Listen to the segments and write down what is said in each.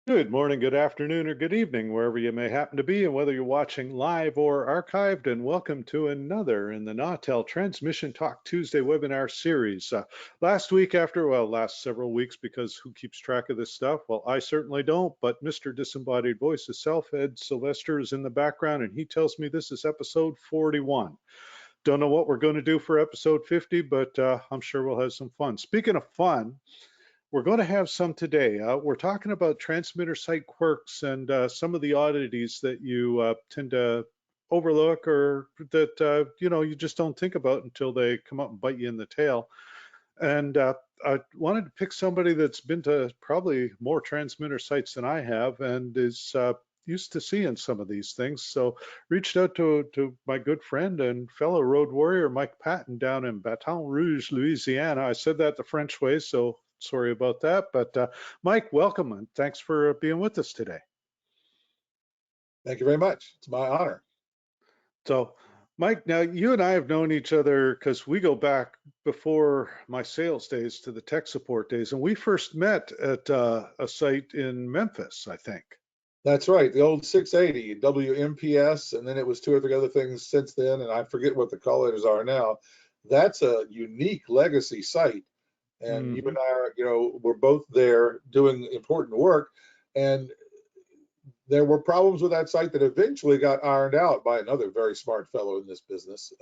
Good morning, good afternoon, or good evening, wherever you may happen to be, and whether you're watching live or archived. And welcome to another in the Nautel Transmission Talk Tuesday webinar series. Last week, last several weeks, because who keeps track of this stuff? Well, I certainly don't, but Mr. Disembodied Voice himself, Ed Sylvester, is in the background, and he tells me this is episode 41. Don't know what we're going to do for episode 50, but I'm sure we'll have some fun. Speaking of fun, we're going to have some today. We're talking about transmitter site quirks and some of the oddities that you tend to overlook or that you just don't think about until they come up and bite you in the tail. And I wanted to pick somebody that's been to probably more transmitter sites than I have and is used to seeing some of these things. So reached out to my good friend and fellow road warrior, Mike Patton, down in Baton Rouge, Louisiana. I said that the French way, so sorry about that. But Mike, welcome and thanks for being with us today. Thank you very much. It's my honor. So, Mike, now you and I have known each other because we go back before my sales days to the tech support days, and we first met at a site in Memphis, I think. That's right. The old 680 WMPS, and then it was two or three other things since then, and I forget what the call letters are now. That's a unique legacy site, and you Hmm. and I are, we're both there doing important work, and there were problems with that site that eventually got ironed out by another very smart fellow in this business,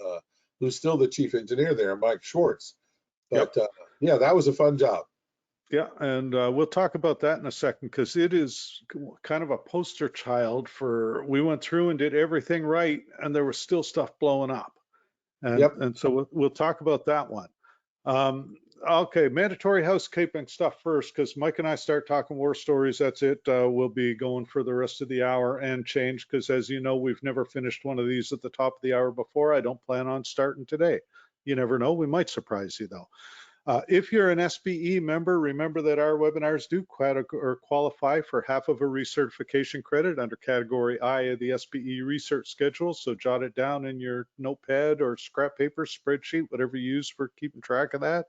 who's still the chief engineer there, Mike Schwartz. Yep. But yeah, that was a fun job. Yeah, and we'll talk about that in a second because it is kind of a poster child for we went through and did everything right, and there was still stuff blowing up, and Yep. and so we'll talk about that one. Um, okay, mandatory housekeeping stuff first, because Mike and I start talking war stories. That's it. We'll be going for the rest of the hour and change, because as you know, we've never finished one of these at the top of the hour before. I don't plan on starting today. You never know. We might surprise you though. If you're an SBE member, remember that our webinars do qualify for half of a recertification credit under category I of the SBE research schedule. So jot it down in your notepad or scrap paper spreadsheet, whatever you use for keeping track of that.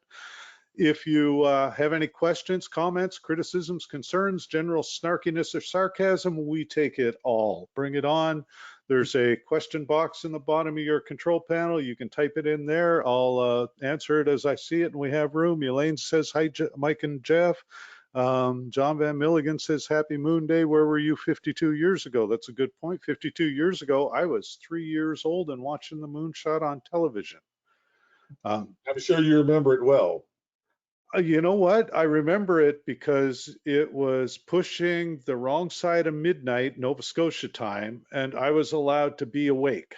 If you have any questions, comments, criticisms, concerns, general snarkiness or sarcasm, we take it all. Bring it on. There's a question box in the bottom of your control panel. You can type it in there. I'll answer it as I see it, and we have room. Elaine says, hi, Mike and Jeff. John Van Milligan says, happy Moon Day. Where were you 52 years ago? That's a good point. 52 years ago, I was 3 years old and watching the moonshot on television. I'm sure you remember it well. You know what? I remember it because it was pushing the wrong side of midnight, Nova Scotia time, and I was allowed to be awake.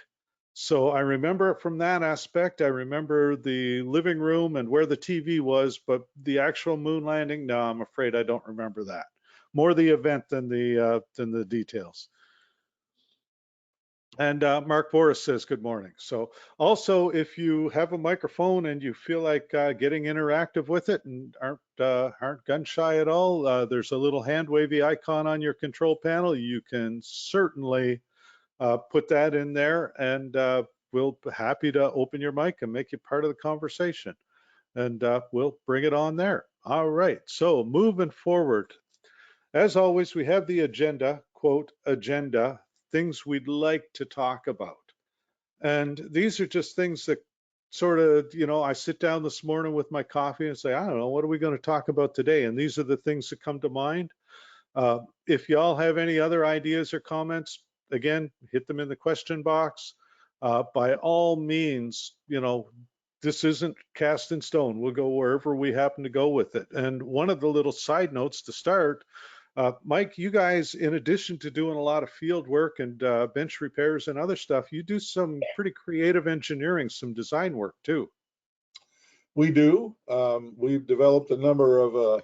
So I remember it from that aspect. I remember the living room and where the TV was, but the actual moon landing, no, I'm afraid I don't remember that. More the event than the details. And Mark Boris says good morning. So also, if you have a microphone and you feel like getting interactive with it and aren't gun shy at all, there's a little hand wavy icon on your control panel. You can certainly put that in there, and we'll be happy to open your mic and make you part of the conversation. And we'll bring it on there. All right. So moving forward, as always, we have the agenda, quote, agenda, things we'd like to talk about. And these are just things that sort of, I sit down this morning with my coffee and say, I don't know, what are we going to talk about today? And these are the things that come to mind. If y'all have any other ideas or comments, again, hit them in the question box. By all means, this isn't cast in stone. We'll go wherever we happen to go with it. And one of the little side notes to start, Mike, you guys, in addition to doing a lot of field work and bench repairs and other stuff, you do some pretty creative engineering, some design work too. We do. We've developed a number of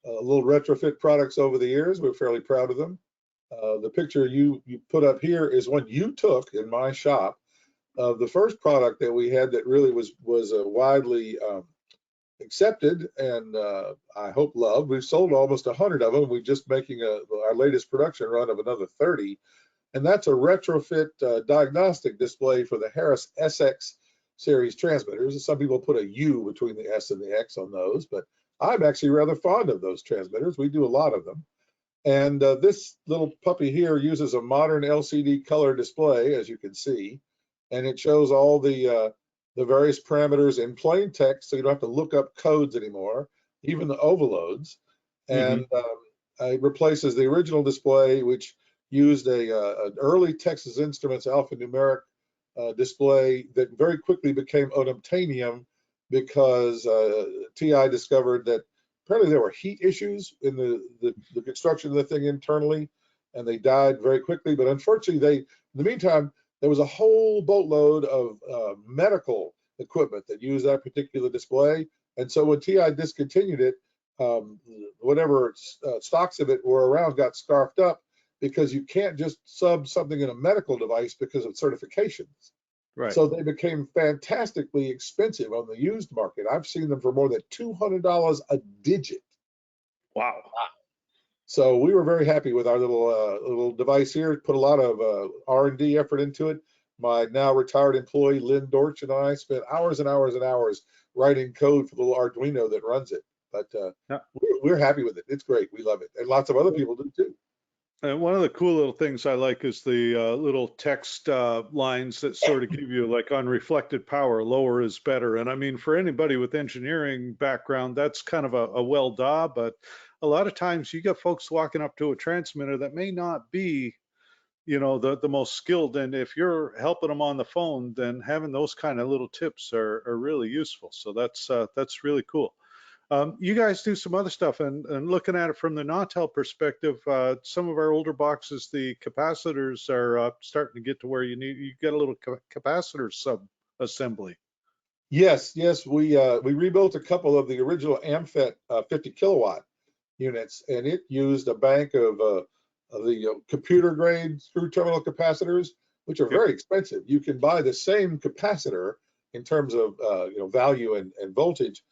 little retrofit products over the years. We're fairly proud of them. The picture you put up here is one you took in my shop of the first product that we had that really was widely accepted and I hope loved. We've sold almost 100 of them. We're just making our latest production run of another 30. And that's a retrofit diagnostic display for the Harris SX series transmitters. Some people put a U between the S and the X on those, but I'm actually rather fond of those transmitters. We do a lot of them. And this little puppy here uses a modern LCD color display, as you can see, and it shows all the various parameters in plain text, so you don't have to look up codes anymore, even the overloads. Hmm. And it replaces the original display, which used an early Texas Instruments alphanumeric display that very quickly became unobtainium because TI discovered that apparently there were heat issues in the construction of the thing internally, and they died very quickly. But unfortunately, in the meantime, there was a whole boatload of medical equipment that used that particular display. And so when TI discontinued it, whatever stocks of it were around got scarfed up because you can't just sub something in a medical device because of certifications. Right. So they became fantastically expensive on the used market. I've seen them for more than $200 a digit. Wow. So we were very happy with our little device here. Put a lot of R&D effort into it. My now retired employee Lynn Dortch and I spent hours and hours and hours writing code for the little Arduino that runs it. But Yeah. we're happy with it. It's great. We love it, and lots of other people do too. And one of the cool little things I like is the little text lines that sort of give you like unreflected power, lower is better. And I mean, for anybody with engineering background, that's kind of a well duh, but a lot of times you get folks walking up to a transmitter that may not be, the most skilled. And if you're helping them on the phone, then having those kind of little tips are really useful. So that's really cool. You guys do some other stuff, and looking at it from the Nautel perspective, some of our older boxes, the capacitors are starting to get to where you get a little capacitor sub assembly. Yes, we rebuilt a couple of the original AMFET 50 kilowatt units, and it used a bank of the computer grade screw terminal capacitors, which are Yep. very expensive. You can buy the same capacitor in terms of value and voltage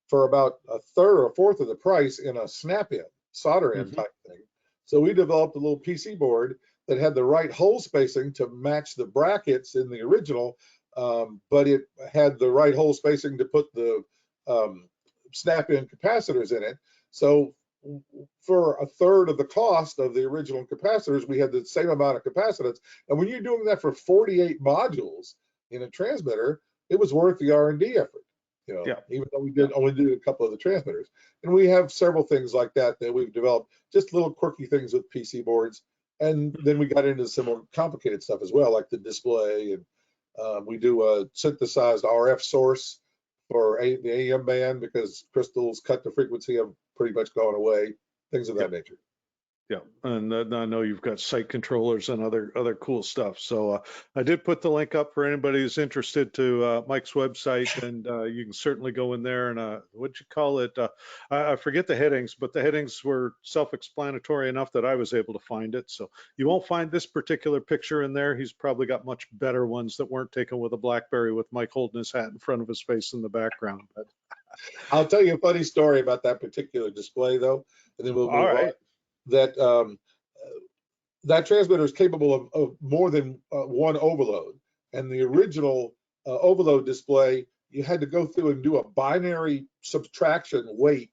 for about a third or a fourth of the price in a snap-in, solder-in Hmm. type thing. So we developed a little PC board that had the right hole spacing to match the brackets in the original, but it had the right hole spacing to put the snap-in capacitors in it. So for a third of the cost of the original capacitors, we had the same amount of capacitance. And when you're doing that for 48 modules in a transmitter, it was worth the R&D effort. Yeah. Even though we Yeah. only did a couple of the transmitters. And we have several things like that we've developed, just little quirky things with PC boards. And then we got into some more complicated stuff as well, like the display. And we do a synthesized RF source for the AM band because crystals cut the frequency have pretty much gone away, things of Yeah. that nature. Yeah, and I know you've got site controllers and other cool stuff. So I did put the link up for anybody who's interested to Mike's website, and you can certainly go in there and what'd you call it? I forget the headings, but the headings were self-explanatory enough that I was able to find it. So you won't find this particular picture in there. He's probably got much better ones that weren't taken with a BlackBerry with Mike holding his hat in front of his face in the background. But I'll tell you a funny story about that particular display, though, and then we'll all move on. right. That that transmitter is capable of more than one overload. And the original overload display, you had to go through and do a binary subtraction weight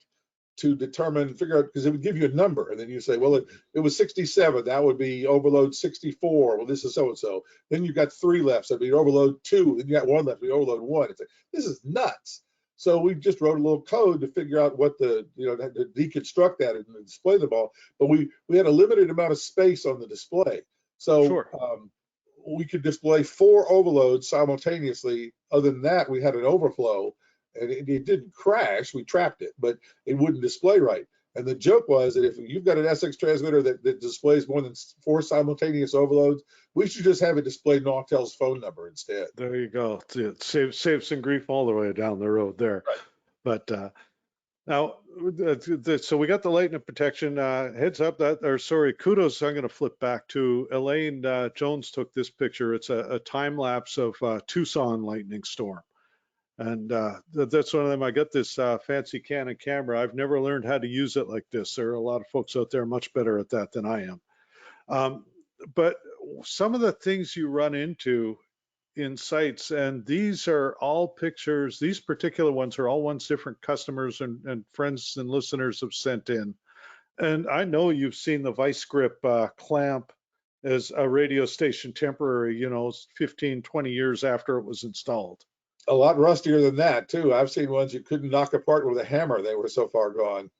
to figure out, because it would give you a number. And then you say, well, it was 67. That would be overload 64. Well, this is so-and-so. Then you've got 3 left. So it'd be overload 2. Then you got 1 left, it'd be overload 1. It's like, this is nuts. So we just wrote a little code to figure out what to deconstruct that and display them all. But we had a limited amount of space on the display. So Sure. we could display 4 overloads simultaneously. Other than that, we had an overflow, and it didn't crash. We trapped it, but it wouldn't display right. And the joke was that if you've got an SX transmitter that displays more than 4 simultaneous overloads, we should just have it display Nautel's phone number instead. There you go. Save some grief all the way down the road there. Right. But now, so we got the lightning protection. Heads up that, or sorry, kudos. I'm going to flip back to Elaine Jones took this picture. It's a time lapse of Tucson lightning storm. And that's one of them. I got this fancy Canon camera. I've never learned how to use it like this. There are a lot of folks out there much better at that than I am. But some of the things you run into in sites, and these are all pictures, these particular ones are all ones different customers and friends and listeners have sent in. And I know you've seen the vice grip clamp as a radio station temporary, 15, 20 years after it was installed. A lot rustier than that too. I've seen ones you couldn't knock apart with a hammer. They were so far gone.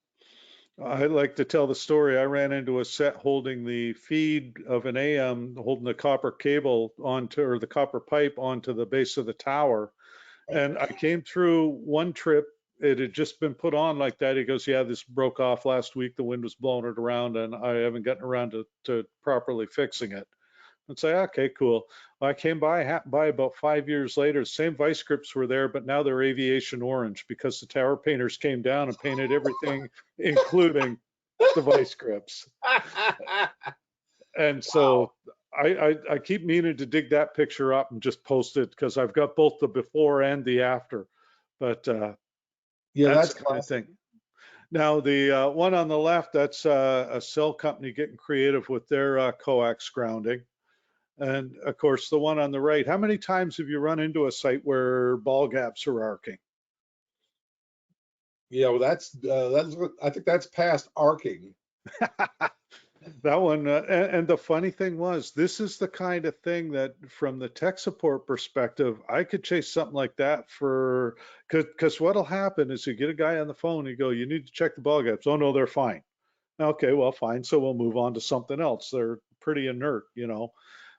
I like to tell the story. I ran into a set holding the feed of an AM, holding the copper cable onto, or the copper pipe onto the base of the tower. And I came through one trip. It had just been put on like that. He goes, yeah, this broke off last week. The wind was blowing it around and I haven't gotten around to properly fixing it. I'd say, okay, cool. I came by about 5 years later. Same vice grips were there, but now they're aviation orange because the tower painters came down and painted everything, including the vice grips. And so I keep meaning to dig that picture up and just post it because I've got both the before and the after. But Yeah, that's that's the kind of classic. thing. Now, the one on the left, that's a cell company getting creative with their coax grounding. And of course, the one on the right, how many times have you run into a site where ball gaps are arcing? Yeah, well, I think that's past arcing. That one, and the funny thing was, this is the kind of thing that from the tech support perspective, I could chase something like that for, because what'll happen is you get a guy on the phone, you go, you need to check the ball gaps. Oh no, they're fine. Okay, well, fine. So we'll move on to something else. They're pretty inert.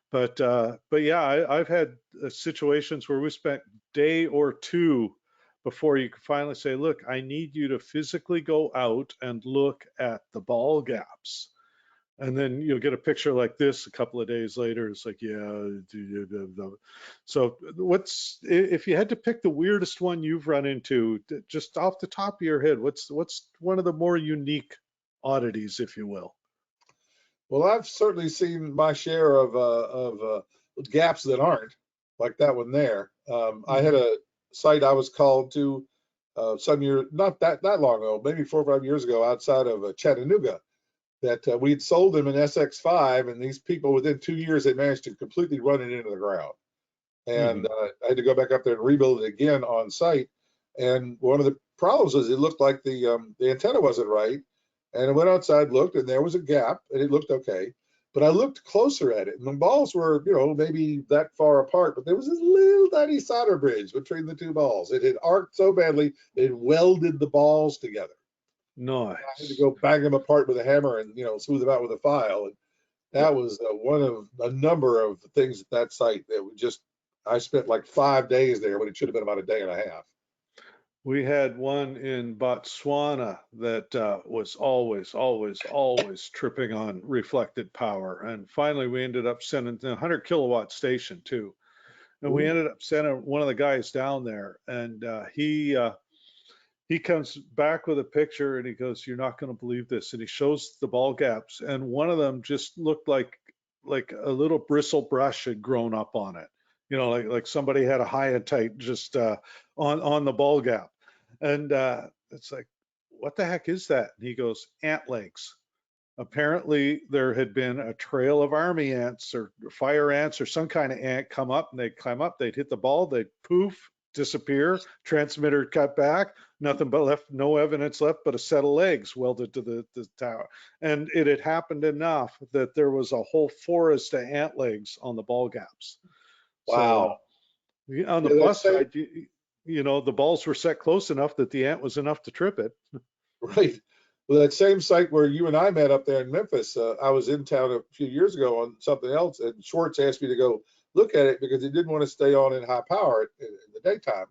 But yeah, I've had situations where we spent day or two before you could finally say, look, I need you to physically go out and look at the ball gaps. And then you'll get a picture like this a couple of days later. It's like, yeah. So if you had to pick the weirdest one you've run into, just off the top of your head, what's one of the more unique oddities, if you will? Well, I've certainly seen my share of gaps that aren't like that one there. I had Hmm. a site I was called to some year, not that long ago, maybe 4 or 5 years ago, outside of Chattanooga, that we'd sold them an SX5, and these people within 2 years they managed to completely run it into the ground. And Hmm. I had to go back up there and rebuild it again on site. And one of the problems was it looked like the antenna wasn't right. And I went outside, looked, and there was a gap, and it looked okay. But I looked closer at it, and the balls were, maybe that far apart, but there was this little tiny solder bridge between the two balls. It had arced so badly, it welded the balls together. I had to Nice. go bang them apart with a hammer and, smooth them out with a file. And Yep. that was one of a number of things at that site that would just, I spent like 5 days there when it should have been about a day and a half. We had one in Botswana that was always, always, always tripping on reflected power. And finally, we ended up sending a 100 kilowatt station too. And we Ooh, ended up sending one of the guys down there, and he comes back with a picture, and he goes, "You're not going to believe this." And he shows the ball gaps, and one of them just looked like a little bristle brush had grown up on it. Like somebody had a high and tight just on the ball gap. And it's like, what the heck is that? And he goes, ant legs. Apparently, there had been a trail of army ants or fire ants or some kind of ant come up, and they'd climb up, they'd hit the ball, they'd poof, disappear, transmitter cut back, nothing but left, no evidence left but a set of legs welded to the tower. And it had happened enough that there was a whole forest of ant legs on the ball gaps. So wow. on the Yeah, that plus same, side, the balls were set close enough that the ant was enough to trip it. right. Well, that same site where you and I met up there in Memphis, I was in town a few years ago on something else, and Schwartz asked me to go look at it because he didn't want to stay on in high power in the daytime.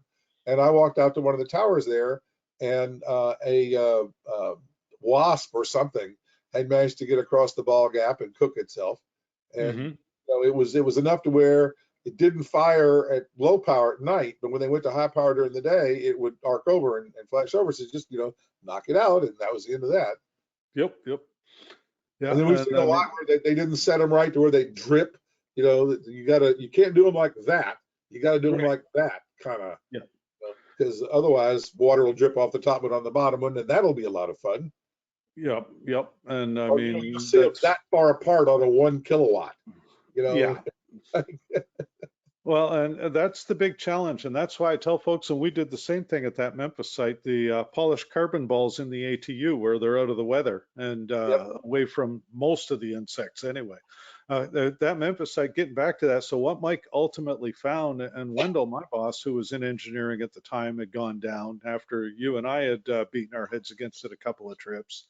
And I walked out to one of the towers there, and wasp or something had managed to get across the ball gap and cook itself. And Hmm. it was enough to where it didn't fire at low power at night, but when they went to high power during the day, it would arc over and flash over. So just knock it out, and that was the end of that. Yep, yep. And Yeah, then we've and seen a I lot mean, where they didn't set them right to where they drip. You can't do them like that. You got to do them right. like that, kind of, Yeah. because otherwise water will drip off the top but on the bottom one, and that'll be a lot of fun. Yep, yep. And I Or you'll mean, see them that's, that far apart on a 1 kilowatt. You know, yeah. Well, and that's the big challenge, and that's why I tell folks, and we did the same thing at that Memphis site, the polished carbon balls in the ATU where they're out of the weather and Yep. away from most of the insects anyway. That Memphis site, getting back to that, so what Mike ultimately found, and Wendell, my boss, who was in engineering at the time, had gone down after you and I had beaten our heads against it a couple of trips.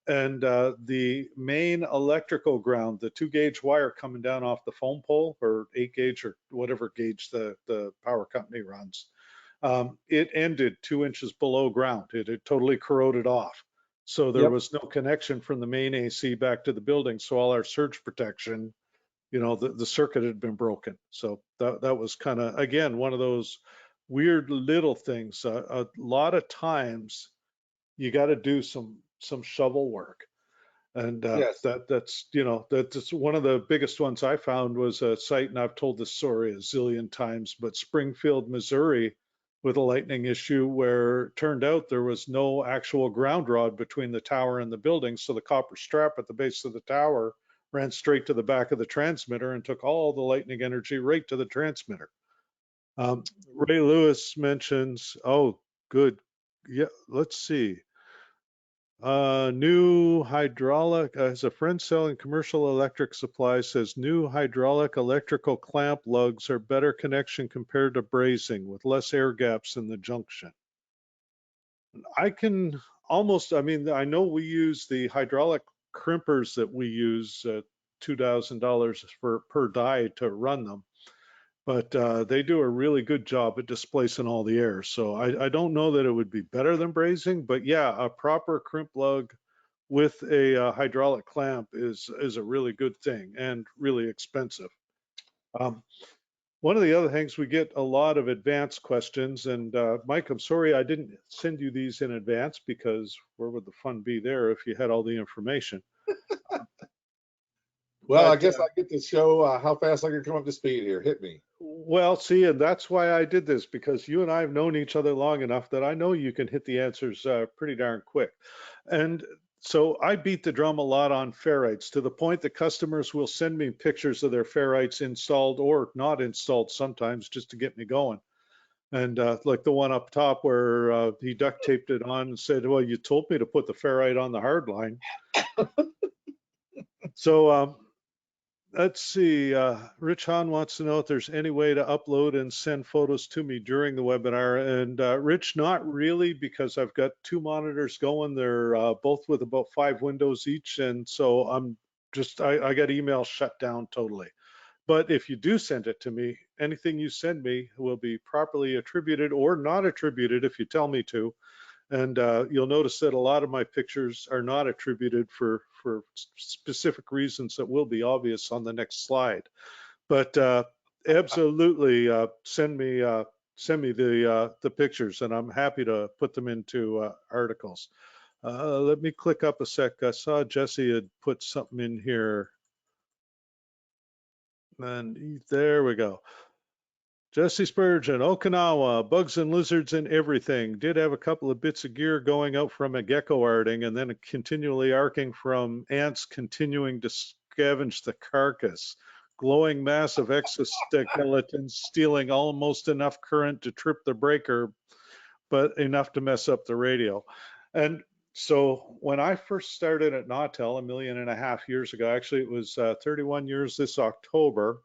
And the main electrical ground, the 2 gauge wire coming down off the phone pole or 8 gauge or whatever gauge the power company runs, it ended 2 inches below ground. It had totally corroded off. So there Yep. was no connection from the main AC back to the building. So all our surge protection, the circuit had been broken. So that was kind of, again, one of those weird little things. A lot of times you got to do some shovel work. And Yes. that's one of the biggest ones I found was a site, and I've told this story a zillion times, but Springfield, Missouri, with a lightning issue where it turned out there was no actual ground rod between the tower and the building. So the copper strap at the base of the tower ran straight to the back of the transmitter and took all the lightning energy right to the transmitter. Ray Lewis mentions, oh, good. Yeah, let's see. New hydraulic, as a friend selling commercial electric supplies says, new hydraulic electrical clamp lugs are better connection compared to brazing with less air gaps in the junction. I can almost, I mean, I know we use the hydraulic crimpers that we use at $2,000 per die to run them, but they do a really good job at displacing all the air. So I don't know that it would be better than brazing, but yeah, a proper crimp lug with a hydraulic clamp is a really good thing and really expensive. Um, One of the other things, we get a lot of advanced questions, and Mike, I'm sorry I didn't send you these in advance because where would the fun be there if you had all the information? Well, I But guess I get to show how fast I can come up to speed here. Hit me. well, see, and that's why I did this, because you and I have known each other long enough that I know you can hit the answers pretty darn quick. And so I beat the drum a lot on ferrites to the point that customers will send me pictures of their ferrites installed or not installed sometimes just to get me going. And like the one up top where he duct taped it on and said, well, you told me to put the ferrite on the hard line. So let's see. Rich Hahn wants to know if there's any way to upload and send photos to me during the webinar. And Rich, not really, because I've got 2 monitors going. They're both with about 5 windows each. And so I got email shut down totally. But if you do send it to me, anything you send me will be properly attributed or not attributed if you tell me to. And you'll notice that a lot of my pictures are not attributed for specific reasons that will be obvious on the next slide. But absolutely send me the pictures, and I'm happy to put them into articles. Let me click up a sec. I saw Jesse had put something in here, and there we go. Jesse Spurgeon, Okinawa, bugs and lizards and everything. Did have a couple of bits of gear going out from a gecko arting and then continually arcing from ants continuing to scavenge the carcass. Glowing mass of exoskeletons stealing almost enough current to trip the breaker, but enough to mess up the radio. And so when I first started at Nautel 1.5 years ago, actually it was 31 years this October,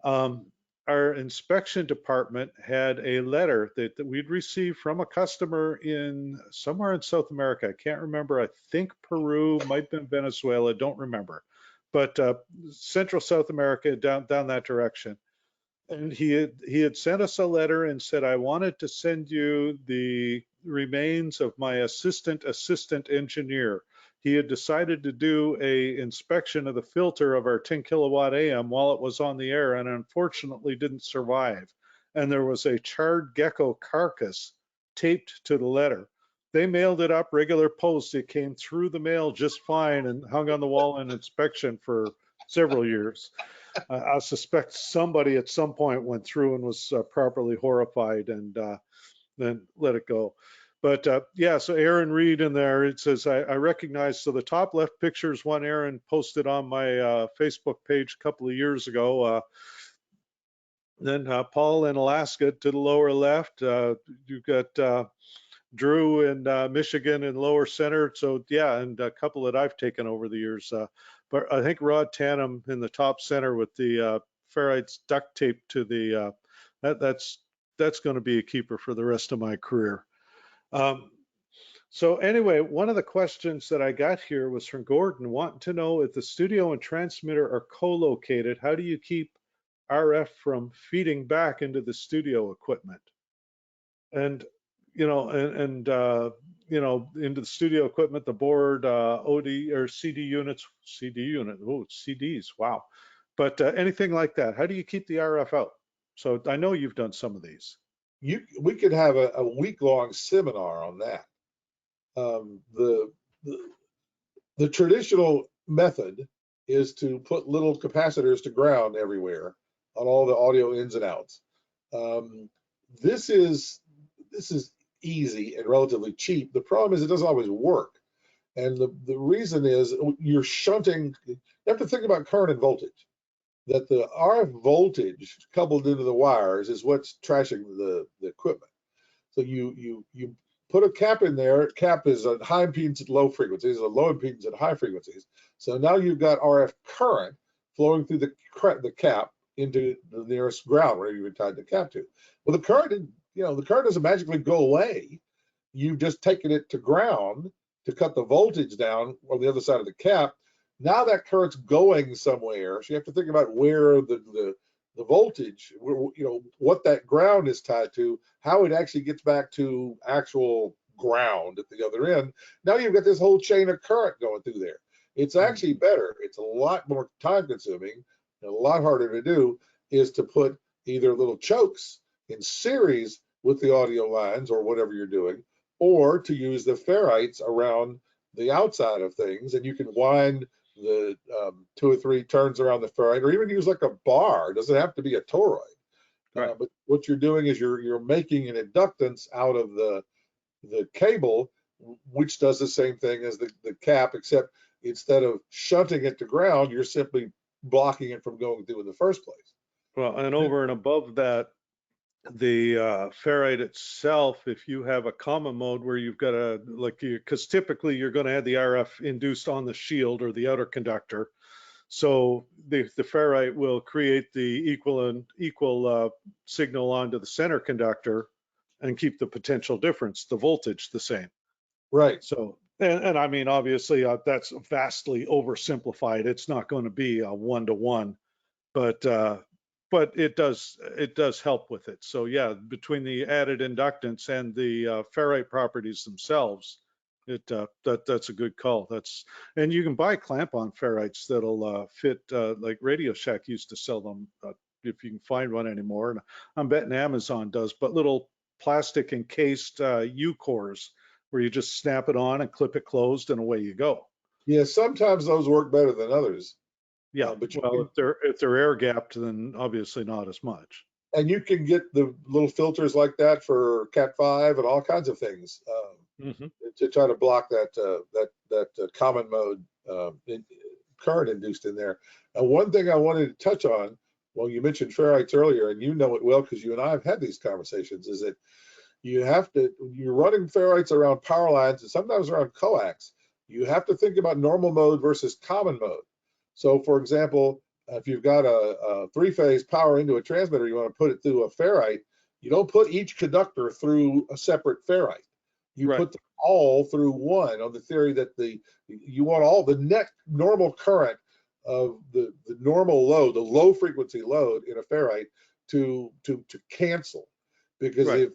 um, our inspection department had a letter that we'd received from a customer in somewhere in South America. I can't remember. I think Peru, might have been Venezuela, don't remember. But Central South America, down that direction. And he had sent us a letter and said, I wanted to send you the remains of my assistant engineer. He had decided to do a inspection of the filter of our 10 kilowatt AM while it was on the air and unfortunately didn't survive. And there was a charred gecko carcass taped to the letter. They mailed it up regular post. It came through the mail just fine and hung on the wall in inspection for several years. I suspect somebody at some point went through and was properly horrified and then let it go. But yeah, so Aaron Reed in there, it says, I recognize, so the top left picture is one Aaron posted on my Facebook page a couple of years ago. Then Paul in Alaska to the lower left. You've got Drew in Michigan in lower center. So yeah, and a couple that I've taken over the years. But I think Rod Tannum in the top center with the ferrites duct tape to the that's going to be a keeper for the rest of my career. So anyway, one of the questions that I got here was from Gordon, wanting to know if the studio and transmitter are co-located, how do you keep RF from feeding back into the studio equipment? And into the studio equipment, the board, OD or CD units, CDs, wow. But anything like that, how do you keep the RF out? So I know you've done some of these. We could have a week-long seminar on that. The traditional method is to put little capacitors to ground everywhere on all the audio ins and outs. This is easy and relatively cheap. The problem is it doesn't always work. And the reason is you're shunting. You have to think about current and voltage. That the RF voltage coupled into the wires is what's trashing the equipment. So you put a cap in there. Cap is a high impedance at low frequencies, a low impedance at high frequencies. So now you've got RF current flowing through the cap into the nearest ground where you've tied the cap to. Well, the current doesn't magically go away. You've just taken it to ground to cut the voltage down on the other side of the cap. Now that current's going somewhere. So you have to think about where the voltage, what that ground is tied to, how it actually gets back to actual ground at the other end. Now you've got this whole chain of current going through there. It's actually better. It's a lot more time consuming and a lot harder to do is to put either little chokes in series with the audio lines or whatever you're doing, or to use the ferrites around the outside of things, and you can wind the 2 or 3 turns around the ferrite, or even use like a bar. It doesn't have to be a toroid. Right. But what you're doing is you're making an inductance out of the cable, which does the same thing as the cap, except instead of shunting it to ground, you're simply blocking it from going through in the first place. Well, and over and above that, the ferrite itself, if you have a common mode where you've got because typically you're going to have the RF induced on the shield or the outer conductor, so the ferrite will create the equal signal onto the center conductor and keep the potential difference, the voltage, the same. Right. So, and I mean, obviously that's vastly oversimplified. It's not going to be a 1-to-1, but it does help with it. So yeah, between the added inductance and the ferrite properties themselves, that's a good call. And you can buy clamp-on ferrites that'll fit, like Radio Shack used to sell them, if you can find one anymore. And I'm betting Amazon does, but little plastic encased U-cores where you just snap it on and clip it closed and away you go. Yeah, sometimes those work better than others. Yeah, but well, if they're air gapped, then obviously not as much. And you can get the little filters like that for Cat5 and all kinds of things to try to block that common mode current induced in there. And one thing I wanted to touch on, well, you mentioned ferrites earlier, and you know it well because you and I have had these conversations, is that you're running ferrites around power lines and sometimes around coax. You have to think about normal mode versus common mode. So for example, if you've got a 3-phase power into a transmitter, you want to put it through a ferrite, you don't put each conductor through a separate ferrite. You put them all through one, on the theory that you want all the net normal current of the normal load, the low frequency load in a ferrite to cancel. Because if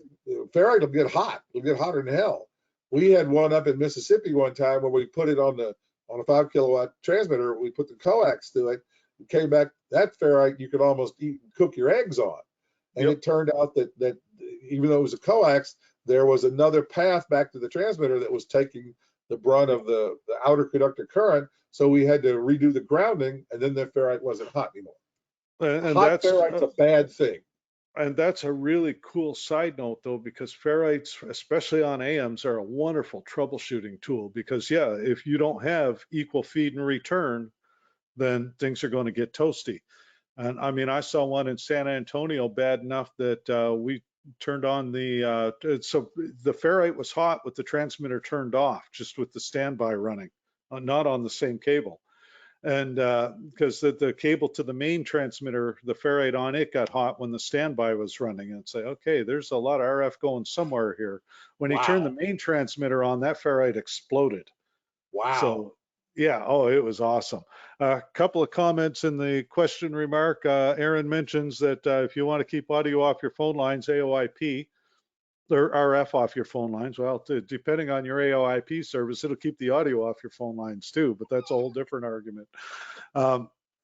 ferrite will get hot, it'll get hotter than hell. We had one up in Mississippi one time where we put it on a 5 kilowatt transmitter. We put the coax through it. It came back, that ferrite you could almost cook your eggs on. And it turned out that even though it was a coax, there was another path back to the transmitter that was taking the brunt of the outer conductor current. So we had to redo the grounding, and then the ferrite wasn't hot anymore. And hot ferrite's a bad thing. And that's a really cool side note, though, because ferrites, especially on AMs, are a wonderful troubleshooting tool. Because yeah, if you don't have equal feed and return, then things are going to get toasty. And I mean, I saw one in San Antonio bad enough that we turned on so the ferrite was hot with the transmitter turned off, just with the standby running, not on the same cable. And because the cable to the main transmitter, the ferrite on it got hot when the standby was running. And say, okay, there's a lot of RF going somewhere here. When he turned the Wow. main transmitter on, that ferrite exploded. Wow. So yeah, oh, it was awesome. A couple of comments in the question remark. Aaron mentions that if you want to keep audio off your phone lines, AOIP, or RF off your phone lines. Well, depending on your AOIP service, it'll keep the audio off your phone lines too, but that's a whole different argument.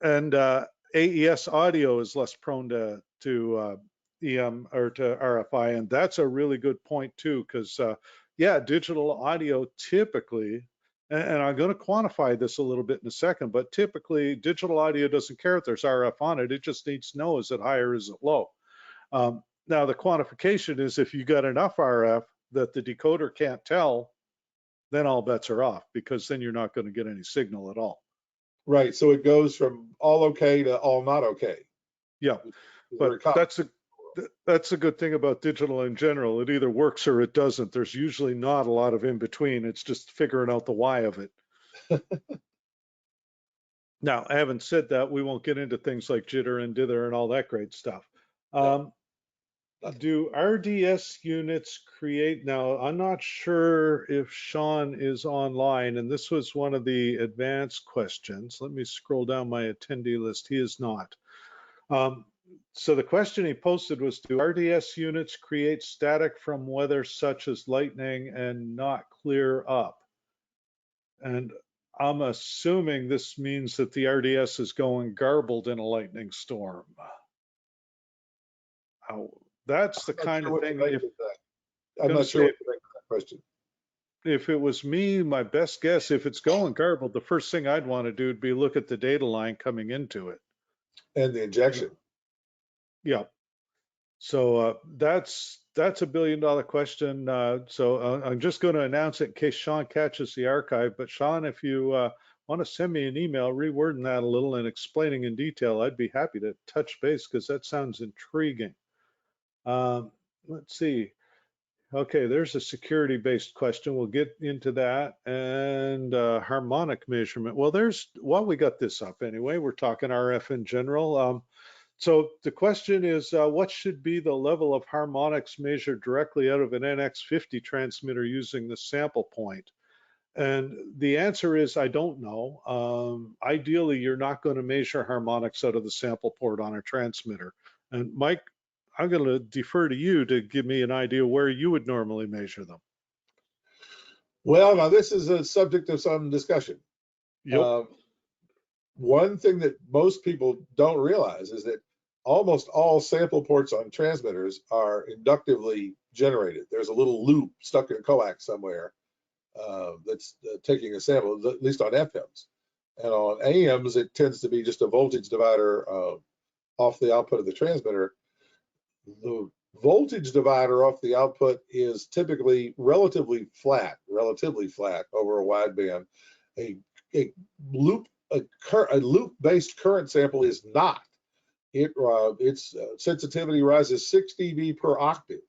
And AES audio is less prone to EM or to RFI, and that's a really good point too, because yeah, digital audio typically, and I'm going to quantify this a little bit in a second, but typically digital audio doesn't care if there's RF on it. It just needs to know, is it high or is it low? Now the quantification is if you got enough RF that the decoder can't tell, then all bets are off, because then you're not going to get any signal at all. Right. So it goes from all okay to all not okay. Yeah, but that's a good thing about digital in general. It either works or it doesn't. There's usually not a lot of in between. It's just figuring out the why of it. Now, having said that, we won't get into things like jitter and dither and all that great stuff. Do RDS units create, now I'm not sure if Sean is online, and this was one of the advanced questions. Let me scroll down my attendee list. He is not. So the question he posted was, do RDS units create static from weather such as lightning and not clear up? And I'm assuming this means that the RDS is going garbled in a lightning storm. That's the kind of thing. I'm not sure what to make of that question. If it was me, my best guess, if it's going garbled, the first thing I'd want to do would be look at the data line coming into it. And the injection. Yeah. So that's a $1 billion question. So I'm just going to announce it in case Sean catches the archive. But Sean, if you want to send me an email rewording that a little and explaining in detail, I'd be happy to touch base, because that sounds intriguing. Let's see. Okay, there's a security-based question. We'll get into that. And harmonic measurement. Well, while we got this up anyway, we're talking RF in general. So the question is, what should be the level of harmonics measured directly out of an NX50 transmitter using the sample point? And the answer is, I don't know. Ideally, you're not going to measure harmonics out of the sample port on a transmitter. And Mike, I'm going to defer to you to give me an idea where you would normally measure them. Well, now this is a subject of some discussion. Yep. One thing that most people don't realize is that almost all sample ports on transmitters are inductively generated. There's a little loop stuck in a coax somewhere that's taking a sample, at least on FMs. And on AMs, it tends to be just a voltage divider off the output of the transmitter. The voltage divider off the output is typically relatively flat over a wideband. A loop-based current sample is not. Its sensitivity rises 6 dB per octave.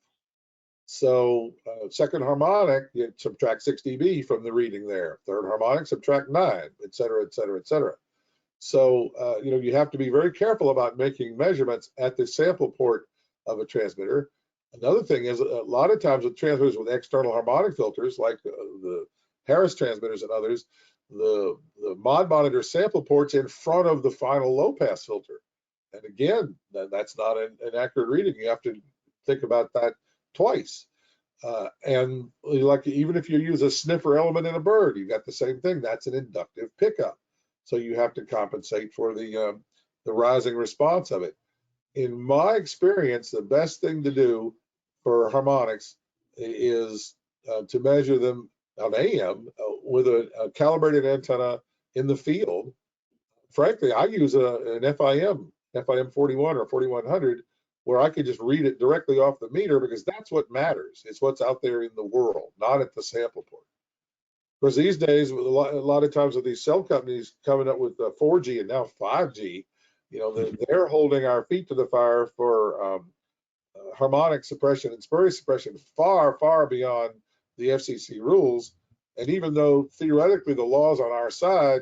So second harmonic, you subtract 6 dB from the reading there. Third harmonic, subtract 9, et cetera, et cetera, et cetera. So you have to be very careful about making measurements at the sample port of a transmitter. Another thing is, a lot of times with transmitters with external harmonic filters, like the Harris transmitters and others, the mod monitor sample port's in front of the final low pass filter. And again, that's not an accurate reading. You have to think about that twice. And like, even if you use a sniffer element in a bird, you got the same thing. That's an inductive pickup. So you have to compensate for the rising response of it. In my experience, the best thing to do for harmonics is to measure them on AM with a calibrated antenna in the field. Frankly, I use an FIM 41 or 4100, where I could just read it directly off the meter, because that's what matters. It's what's out there in the world, not at the sample port. Because these days, a lot of times with these cell companies coming up with 4G and now 5G, They're holding our feet to the fire for harmonic suppression and spurious suppression far, far beyond the FCC rules. And even though theoretically the law's on our side,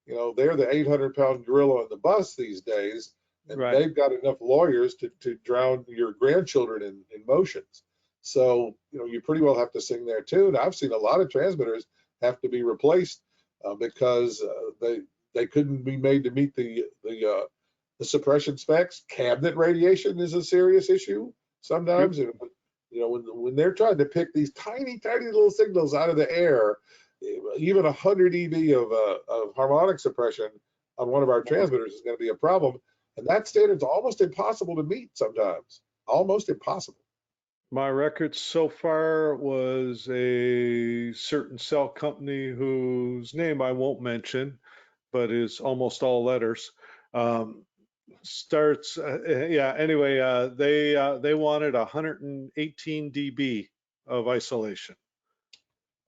they're the 800-pound gorilla on the bus these days, and Right. they've got enough lawyers to drown your grandchildren in motions. So, you pretty well have to sing their tune. I've seen a lot of transmitters have to be replaced because they couldn't be made to meet the suppression specs. Cabinet radiation is a serious issue sometimes. Yep. When they're trying to pick these tiny, tiny little signals out of the air, even 100 EV of harmonic suppression on one of our transmitters is going to be a problem. And that standard's almost impossible to meet sometimes, almost impossible. My record so far was a certain cell company whose name I won't mention, but is almost all letters. Starts, yeah, anyway, they wanted 118 dB of isolation.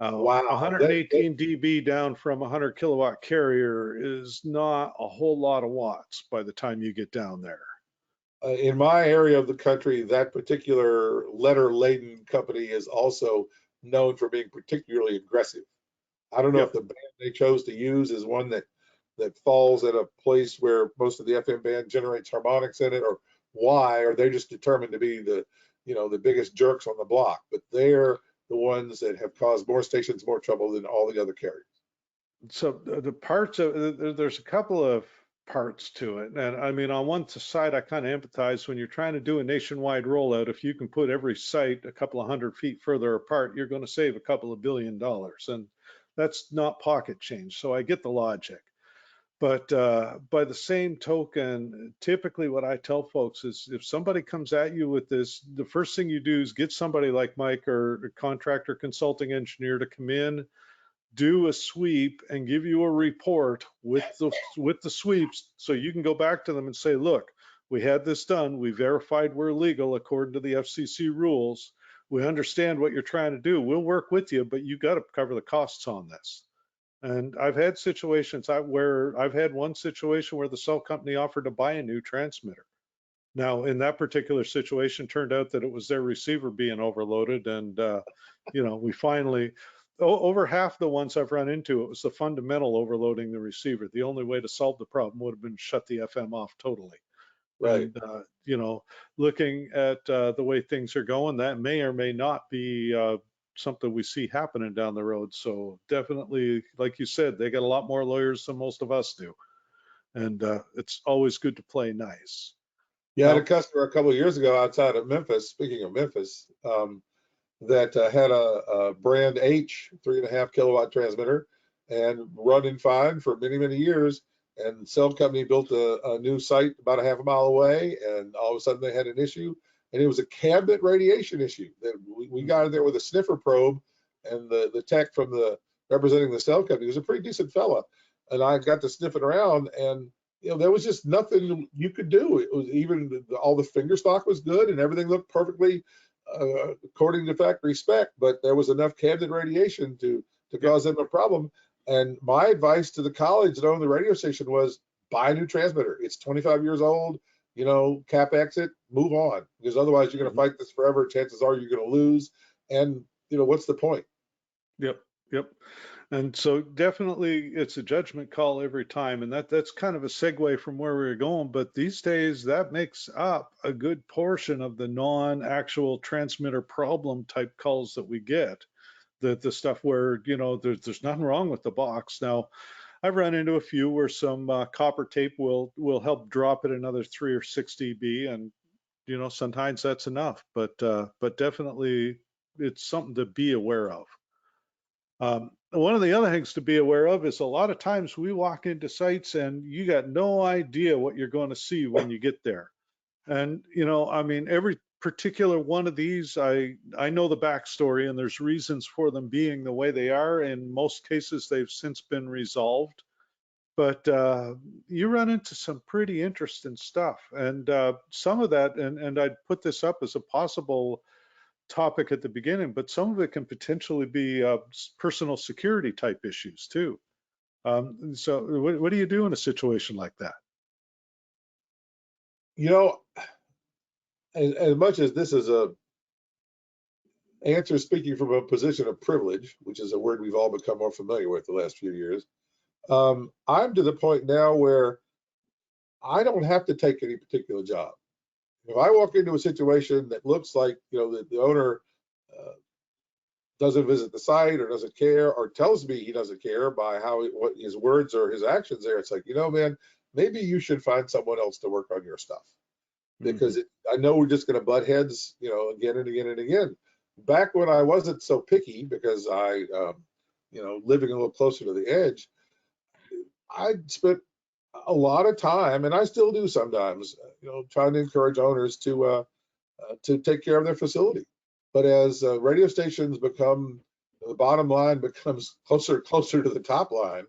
Wow. 118 dB down from a 100 kilowatt carrier is not a whole lot of watts by the time you get down there. In my area of the country, that particular letter-laden company is also known for being particularly aggressive. I don't know if Yep. the band they chose to use is one that falls at a place where most of the FM band generates harmonics in it, or why, or they're just determined to be the biggest jerks on the block. But they're the ones that have caused more stations more trouble than all the other carriers. So the parts of there's a couple of parts to it, and I mean on one side I kind of empathize when you're trying to do a nationwide rollout. If you can put every site a couple of 100 feet further apart, you're going to save a couple of $1 billion, and that's not pocket change. So I get the logic. But by the same token, typically what I tell folks is if somebody comes at you with this, the first thing you do is get somebody like Mike or a contractor consulting engineer to come in, do a sweep, and give you a report with the sweeps, so you can go back to them and say, look, we had this done. We verified we're legal according to the FCC rules. We understand what you're trying to do. We'll work with you, but you got to cover the costs on this. And I've had situations where I've had one situation where the cell company offered to buy a new transmitter. Now, in that particular situation, turned out that it was their receiver being overloaded, and we finally, over half the ones I've run into, it was the fundamental overloading the receiver. The only way to solve the problem would have been shut the FM off totally. Right. And looking at the way things are going, that may or may not be something we see happening down the road. So definitely, like you said, they got a lot more lawyers than most of us do, and it's always good to play nice. Yeah, I had a Now, customer a couple of years ago outside of Memphis, speaking of Memphis, that had a brand H 3.5 kilowatt transmitter and running fine for many, many years. And cell company built a new site about a half a mile away, and all of a sudden they had an issue, and it was a cabinet radiation issue. That we got in there with a sniffer probe, and the tech from the representing the cell company was a pretty decent fella, and I got to sniffing around, and there was just nothing you could do. It was even all the finger stock was good, and everything looked perfectly according to factory spec, but there was enough cabinet radiation to yeah, cause them a problem. And my advice to the college that owned the radio station was buy a new transmitter. It's 25 years old, CapEx it, move on, because otherwise you're going to mhm, fight this forever. Chances are you're going to lose. And, what's the point? yep, yep. And so definitely it's a judgment call every time. And that's kind of a segue from where we were going. But these days that makes up a good portion of the non-actual transmitter problem type calls that we get. The stuff where, there's nothing wrong with the box. Now, I've run into a few where some copper tape will help drop it another 3 or 6 dB, and sometimes that's enough. But definitely it's something to be aware of. One of the other things to be aware of is a lot of times we walk into sites and you got no idea what you're going to see when you get there. And, I mean, every particular one of these, I know the backstory, and there's reasons for them being the way they are. In most cases, they've since been resolved. But you run into some pretty interesting stuff. And some of that, and I'd put this up as a possible topic at the beginning, but some of it can potentially be personal security type issues too. So what do you do in a situation like that? You know, as much as this is a answer speaking from a position of privilege, which is a word we've all become more familiar with the last few years, I'm to the point now where I don't have to take any particular job. If I walk into a situation that looks like, the owner uh, doesn't visit the site or doesn't care or tells me he doesn't care by what his words or his actions there, it's like, man, maybe you should find someone else to work on your stuff Hmm. because I know we're just going to butt heads, again and again and again. Back when I wasn't so picky because living a little closer to the edge, I spent a lot of time, and I still do sometimes, trying to encourage owners to take care of their facility. But as radio stations become, the bottom line becomes closer to the top line,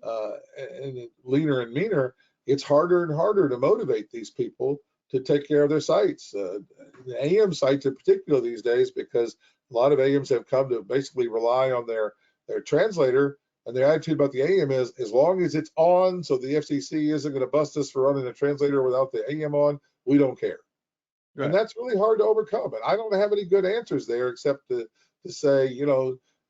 and leaner and meaner, it's harder and harder to motivate these people to take care of their sites. The AM sites in particular these days, because a lot of AMs have come to basically rely on their translator, and their attitude about the AM is, as long as it's on, so the FCC isn't going to bust us for running a translator without the AM on, we don't care. And Right. that's really hard to overcome. And I don't have any good answers there except to say,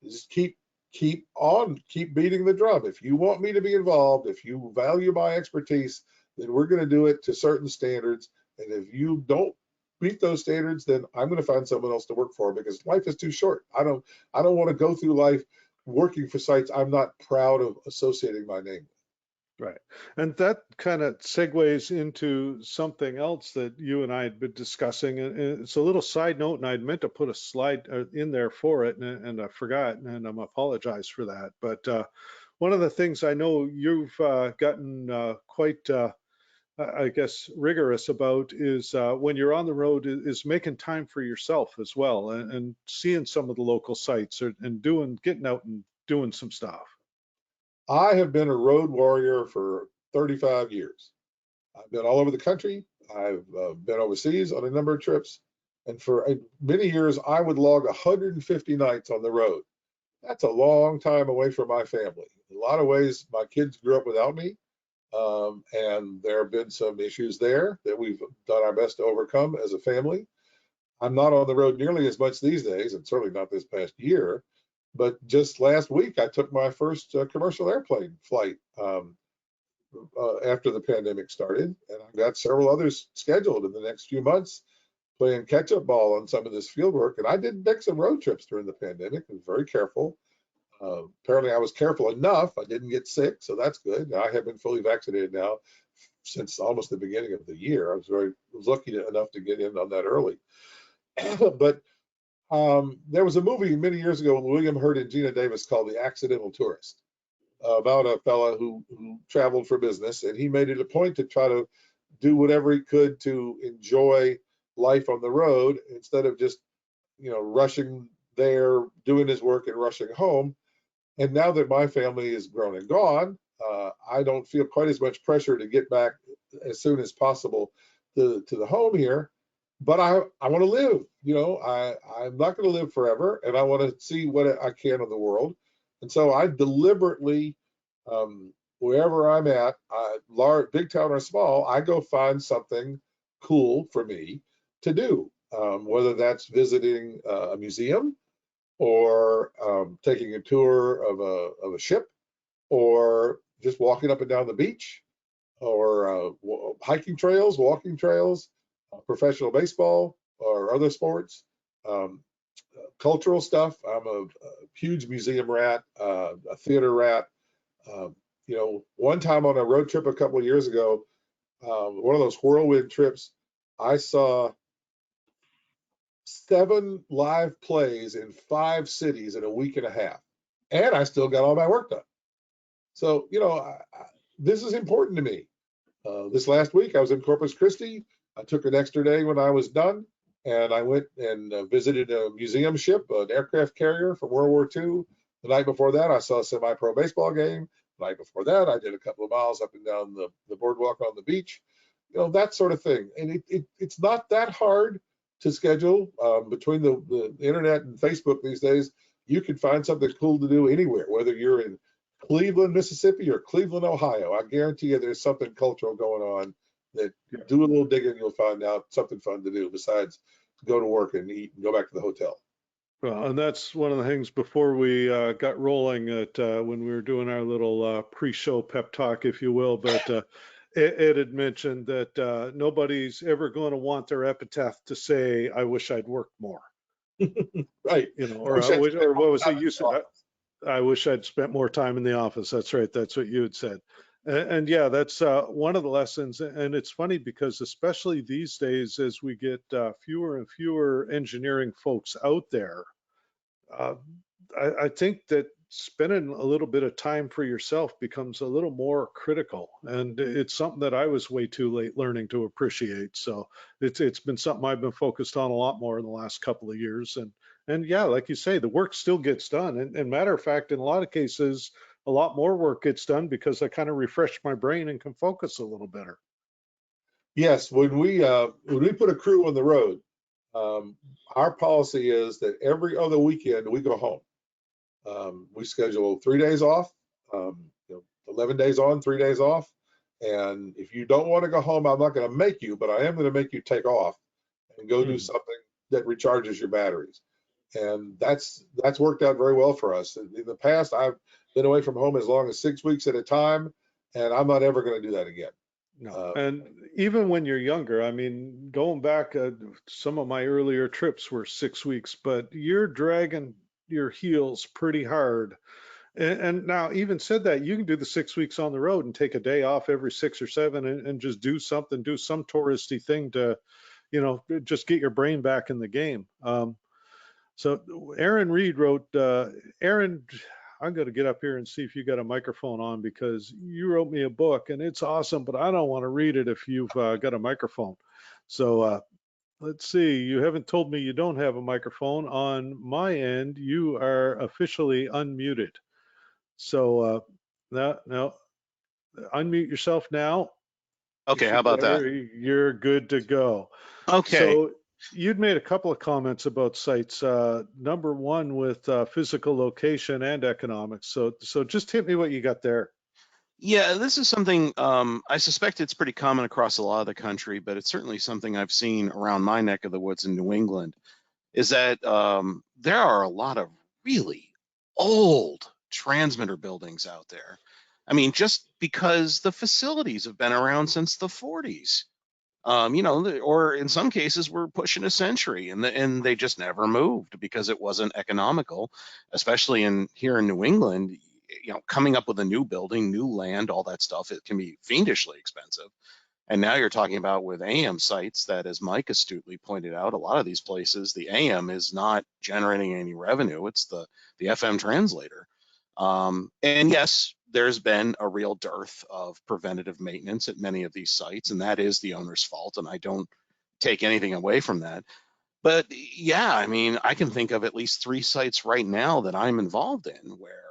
just keep beating the drum. If you want me to be involved, if you value my expertise, then we're going to do it to certain standards. And if you don't meet those standards, then I'm going to find someone else to work for because life is too short. I don't want to go through life working for sites I'm not proud of associating my name Right. And that kind of segues into something else that you and I had been discussing. And it's a little side note, and I'd meant to put a slide in there for it, and I forgot, and I'm apologize for that. But one of the things I know you've gotten quite, I guess, rigorous about is when you're on the road is making time for yourself as well, and seeing some of the local sites and getting out and doing some stuff. with. I have been a road warrior for 35 years. I've been all over the country. I've been overseas on a number of trips. And for many years, I would log 150 nights on the road. That's a long time away from my family. In a lot of ways, my kids grew up without me. And there have been some issues there that we've done our best to overcome as a family. I'm not on the road nearly as much these days, and certainly not this past year. But just last week, I took my first commercial airplane flight. After the pandemic started, and I've got several others scheduled in the next few months, playing catch-up ball on some of this field work. And I did make some road trips during the pandemic. I was very careful. Apparently, I was careful enough. I didn't get sick, so that's good. I have been fully vaccinated now since almost the beginning of the year. I was lucky enough to get in on that early. But there was a movie many years ago with William Hurt and Gina Davis called The Accidental Tourist, about a fella who traveled for business, and he made it a point to try to do whatever he could to enjoy life on the road instead of just rushing there, doing his work and rushing home. And now that my family is grown and gone, I don't feel quite as much pressure to get back as soon as possible to the home here. But I want to live. I'm not going to live forever, and I want to see what I can of the world. And so I deliberately, wherever I'm at, large, big town or small, I go find something cool for me to do. Whether that's visiting a museum, or taking a tour of a ship, or just walking up and down the beach, or hiking trails, walking trails, professional baseball, or other sports, um, cultural stuff. I'm a huge museum rat, a theater rat. One time on a road trip a couple of years ago, one of those whirlwind trips, I saw 7 live plays in 5 cities in a week and a half, and I still got all my work done. So, this is important to me. This last week, I was in Corpus Christi. I took an extra day when I was done, and I went and visited a museum ship, an aircraft carrier from World War II. The night before that, I saw a semi-pro baseball game. The night before that, I did a couple of miles up and down the boardwalk on the beach. That sort of thing. And it's not that hard to schedule. Between the internet and Facebook these days, you can find something cool to do anywhere, whether you're in Cleveland, Mississippi, or Cleveland, Ohio. I guarantee you there's something cultural going on that Yeah. do a little digging, you'll find out something fun to do besides go to work and eat and go back to the hotel. Well, and that's one of the things before we got rolling at when we were doing our little pre-show pep talk, if you will. But Ed had mentioned that nobody's ever going to want their epitaph to say, "I wish I'd worked more," Right. you know, I wish I I'd wish, spent or more what was it time in you the said? office. I wish I'd spent more time in the office. That's right. That's what you had said. And yeah, that's one of the lessons. And it's funny because especially these days, as we get fewer and fewer engineering folks out there, uh, I think that spending a little bit of time for yourself becomes a little more critical, and it's something that I was way too late learning to appreciate. So it's been something I've been focused on a lot more in the last couple of years. And yeah, like you say, the work still gets done. And matter of fact, in a lot of cases, a lot more work gets done because I kind of refresh my brain and can focus a little better. Yes, when we put a crew on the road, um, our policy is that every other weekend we go home. We schedule 3 days off, 11 days on, 3 days off. And if you don't want to go home, I'm not going to make you, but I am going to make you take off and go do Hmm. something that recharges your batteries. And that's worked out very well for us. In the past, I've been away from home as long as 6 weeks at a time, and I'm not ever going to do that again. No. Uh, And even when you're younger, I mean, going back, some of my earlier trips were 6 weeks, but you're dragging your heels pretty hard. And now, even said that, you can do the 6 weeks on the road and take a day off every 6 or 7 and just do something, do some touristy thing to, just get your brain back in the game. So Aaron Reed wrote, Aaron, I'm going to get up here and see if you got a microphone on because you wrote me a book and it's awesome, but I don't want to read it if you've got a microphone. So let's see. You haven't told me you don't have a microphone. On my end, you are officially unmuted. So now, unmute yourself now. You Okay, how should, about that? you're good to go. Okay. So you'd made a couple of comments about sites. Number one with physical location and economics. So just hit me what you got there. Yeah, this is something I suspect it's pretty common across a lot of the country, but it's certainly something I've seen around my neck of the woods in New England, is that there are a lot of really old transmitter buildings out there. I mean, just because the facilities have been around since the 40s. Or in some cases we're pushing a century, and they just never moved because it wasn't economical, especially in here in New England. Coming up with a new building, new land, all that stuff, it can be fiendishly expensive. And now you're talking about with AM sites that, as Mike astutely pointed out, a lot of these places, the AM is not generating any revenue. It's the FM translator. And yes, there's been a real dearth of preventative maintenance at many of these sites, and that is the owner's fault. And I don't take anything away from that. But yeah, I mean, I can think of at least 3 sites right now that I'm involved in where,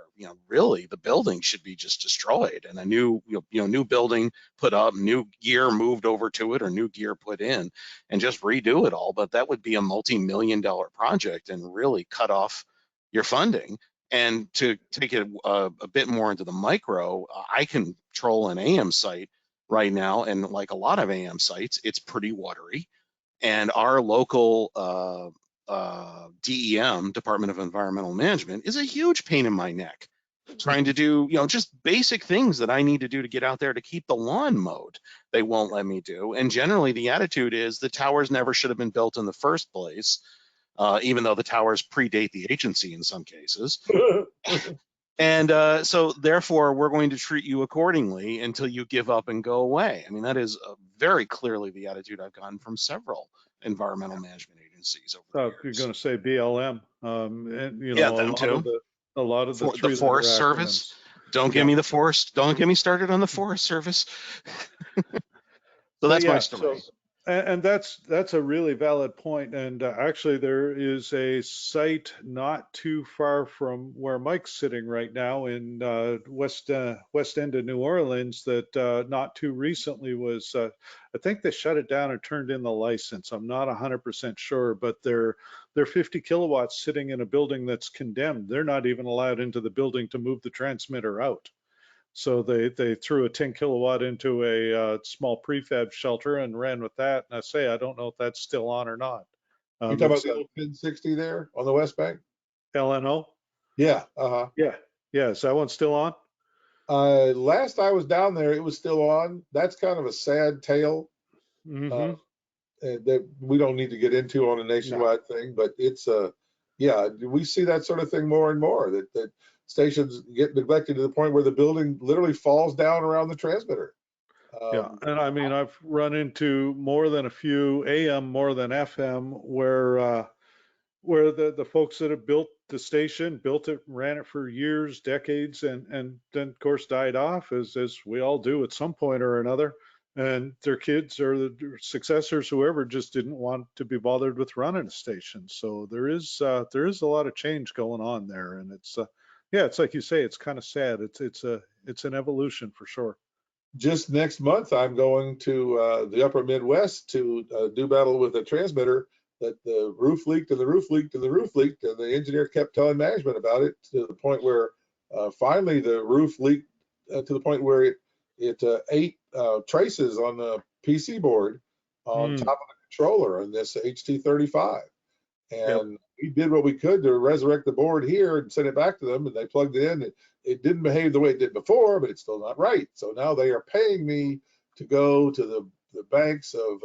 really the building should be just destroyed and a new, new building put up, new gear moved over to it or new gear put in and just redo it all. But that would be a multi-million-dollar project and really cut off your funding. And to take it a bit more into the micro, I control an AM site right now. And like a lot of AM sites, it's pretty watery, and our local DEM, Department of Environmental Management, is a huge pain in my neck. Trying to do, just basic things that I need to do to get out there to keep the lawn mowed, they won't let me do. And generally, the attitude is the towers never should have been built in the first place, even though the towers predate the agency in some cases. And so therefore, we're going to treat you accordingly until you give up and go away. I mean, that is very clearly the attitude I've gotten from several environmental management agencies over the You're years. going to say BLM, and Yeah, a them lot of too. the The three-letter Forest Service. acronyms. Don't get Yeah. me the forest. Don't get me started on the Forest Service. So But that's my yeah, so story. and that's a really valid point. And actually, there is a site not too far from where Mike's sitting right now in West End of New Orleans that not too recently was. I think they shut it down and turned in the license. I'm not 100% sure, but they're 50 kilowatts sitting in a building that's condemned. They're not even allowed into the building to move the transmitter out. So they threw a 10 kilowatt into a small prefab shelter and ran with that. And I don't know if that's still on or not. You talking about It's the old 1060 there on the West Bank? LNO. Yeah. Uh-huh. Yeah. Yeah. Is that one still on? Last I was down there, it was still on. That's kind of a sad tale Mm-hmm. that we don't need to get into on a No. nationwide thing, but it's yeah, we see that sort of thing more and more, that stations get neglected to the point where the building literally falls down around the transmitter. Yeah. And I mean, I've run into more than a few AM, more than FM, where the folks that have built the station, built it, ran it for years, decades, and then of course died off as we all do at some point or another. And their kids or the successors, whoever, just didn't want to be bothered with running a station. So there is a lot of change going on there, and it's yeah, it's like you say, it's kind of sad. It's an evolution for sure. Just next month, I'm going to the upper Midwest to do battle with a transmitter that the roof leaked and the roof leaked and the roof leaked, and the engineer kept telling management about it to the point where finally the roof leaked to the point where it ate traces on the PC board on top Mm, of the controller on this HT35. yep. And we did what we could to resurrect the board here and send it back to them, and they plugged it in. It didn't behave the way it did before, but it's still not right. So now they are paying me to go to the banks of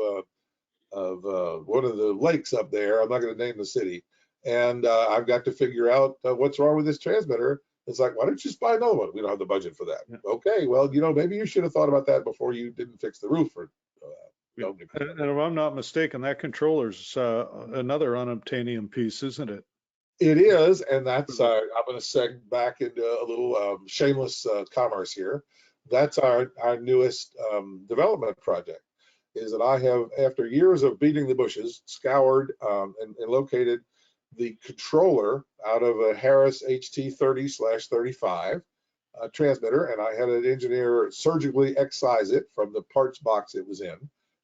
one of the lakes up there. I'm not going to name the city, and I've got to figure out what's wrong with this transmitter. It's like, why don't you just buy another one? We don't have the budget for that. Yeah. Okay, well, maybe you should have thought about that before you didn't fix the roof. Or Yeah. And if I'm not mistaken, that controller's another unobtainium piece, isn't it? it is, and that's I'm going to seg back into a little shameless commerce here. That's our newest development project. Is that I have, after years of beating the bushes, scoured and located the controller out of a Harris HT30/35 transmitter, and I had an engineer surgically excise it from the parts box it was in,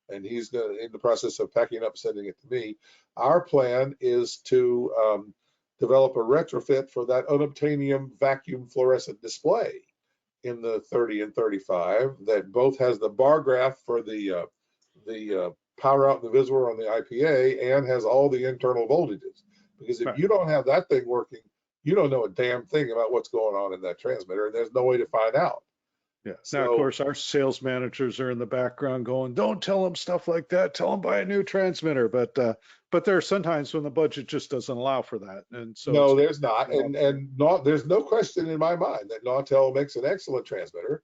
and he's in the process of packing up, sending it to me. Our plan is to develop a retrofit for that unobtainium vacuum fluorescent display in the 30 and 35 that both has the bar graph for the power out in the visible on the IPA and has all the internal voltages. Because if Right. you don't have that thing working, you don't know a damn thing about what's going on in that transmitter, and there's no way to find out. Yeah. Now, of So course, our sales managers are in the background going, "Don't tell them stuff like that. Tell them buy a new transmitter." But there are sometimes when the budget just doesn't allow for that, and so it's no, there's not, and not there's no question in my mind that Nautel makes an excellent transmitter,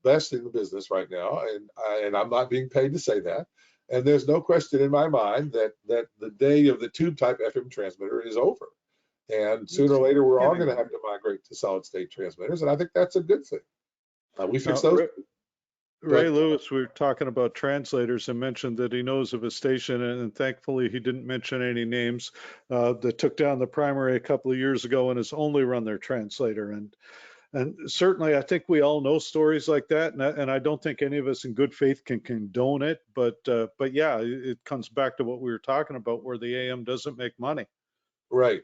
best in the business right now, and I'm not being paid to say that. And there's no question in my mind that the day of the tube type FM transmitter is over, and sooner it's or later we're all getting going to there. have to migrate to solid state transmitters, and I think that's a good thing. We fix Now, those, Ray but Lewis, we were talking about translators and mentioned that he knows of a station, and thankfully he didn't mention any names that took down the primary a couple of years ago and has only run their translator. And certainly, I think we all know stories like that, and I don't think any of us in good faith can condone it. But yeah, it comes back to what we were talking about, where the AM doesn't make money. right.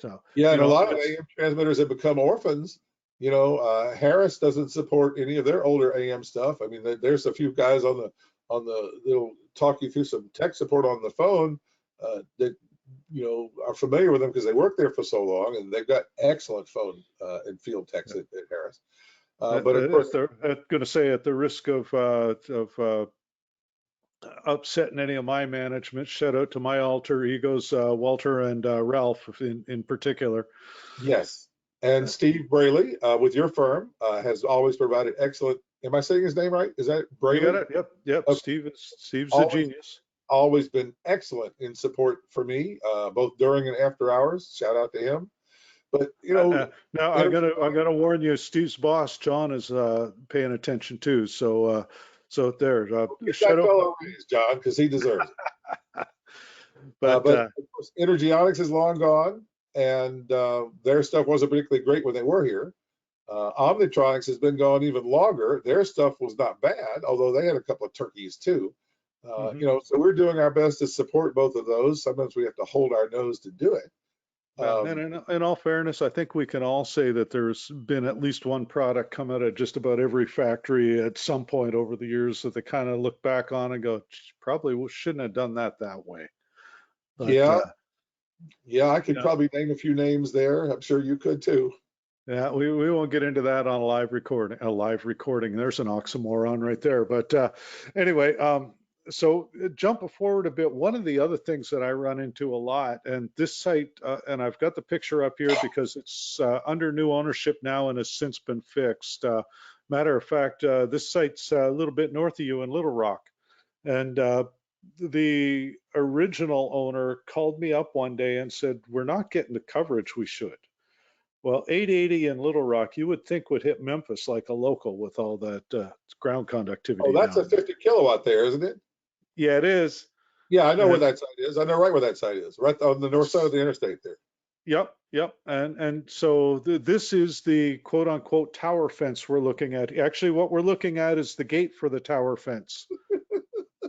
So Yeah, you and a know, lot of AM transmitters have become orphans. Harris doesn't support any of their older AM stuff. I mean, there's a few guys that'll talk you through some tech support on the phone that are familiar with them because they worked there for so long, and they've got excellent phone and field techs at Harris. But of course, I'm going to say at the risk of upsetting any of my management, shout out to my alter egos, Walter and Ralph in particular. yes. And Uh, Steve Braley with your firm has always provided excellent. Am I saying his name right? Is that You got Braley? it. Yep, yep. Okay. Steve's a Always genius. always been excellent in support for me, both during and after hours. Shout out to him. But Now I gotta warn you, Steve's boss, John, is paying attention too. So there, get shut that up. fellow a raise, John, because he deserves it. But But of course, Energionics is long gone, and their stuff wasn't particularly great when they were here. Omnitronics has been gone even longer. Their stuff was not bad, although they had a couple of turkeys too. mhm. So we're doing our best to support both of those. Sometimes we have to hold our nose to do it. And in all fairness, I think we can all say that there's been at least one product come out of just about every factory at some point over the years that they kind of look back on and go, "Geez, probably shouldn't have done that way." But Yeah, yeah, I could yeah, probably name a few names there. I'm sure you could too. yeah, we won't get into that on a live recording. A live recording. There's an oxymoron right there. But anyway, so jumping forward a bit, one of the other things that I run into a lot, and this site, and I've got the picture up here because it's under new ownership now and has since been fixed. Matter of fact, this site's a little bit north of you in Little Rock, and the original owner called me up one day and said, "We're not getting the coverage we should." Well, 880 in Little Rock, you would think would hit Memphis like a local with all that ground Oh, conductivity that's a down there. 50 kilowatt there, isn't it? Yeah, it is. Yeah, I know where And that site is. I know right where that site is, right on the north side of the interstate there. yep. And so this is the quote unquote tower fence we're looking at. Actually, what we're looking at is the gate for the tower fence.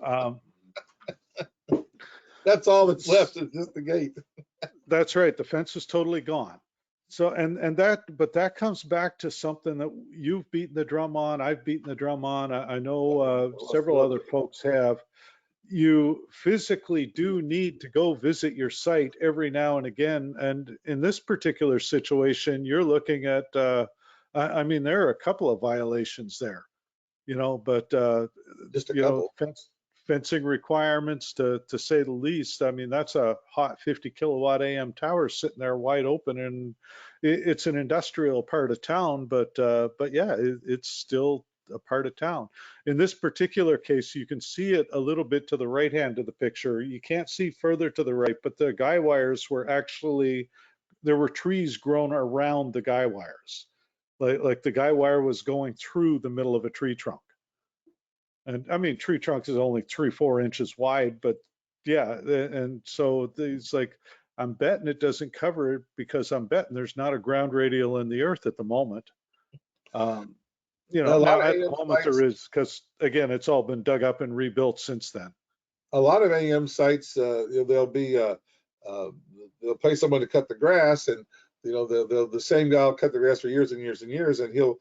Um, That's all that's left is just the gate. That's right. The fence is totally gone. So but that comes back to something that you've beaten the drum on. I've beaten the drum on. I know several other folks have. You physically do need to go visit your site every now and again. And in this particular situation, you're looking at. I mean, there are a couple of violations there, but Just a couple. fencing requirements to say the least. I mean, that's a hot 50 kilowatt AM tower sitting there wide open, and it's an industrial part of town, but yeah, it's still a part of town. In this particular case, you can see it a little bit to the right hand of the picture. You can't see further to the right, but the guy wires were actually, there were trees grown around the guy wires. Like the guy wire was going through the middle of a tree trunk. And I mean, tree trunks is only 3-4 inches wide, but yeah. And so it's like, I'm betting it doesn't cover it because I'm betting there's not a ground radial in the earth at the moment. A lot Now of at the AM moment sites, there is, because again, it's all been dug up and rebuilt since then. a lot of AM sites, they'll be they'll pay someone to cut the grass, and the same guy will cut the grass for years and years and years, and uh,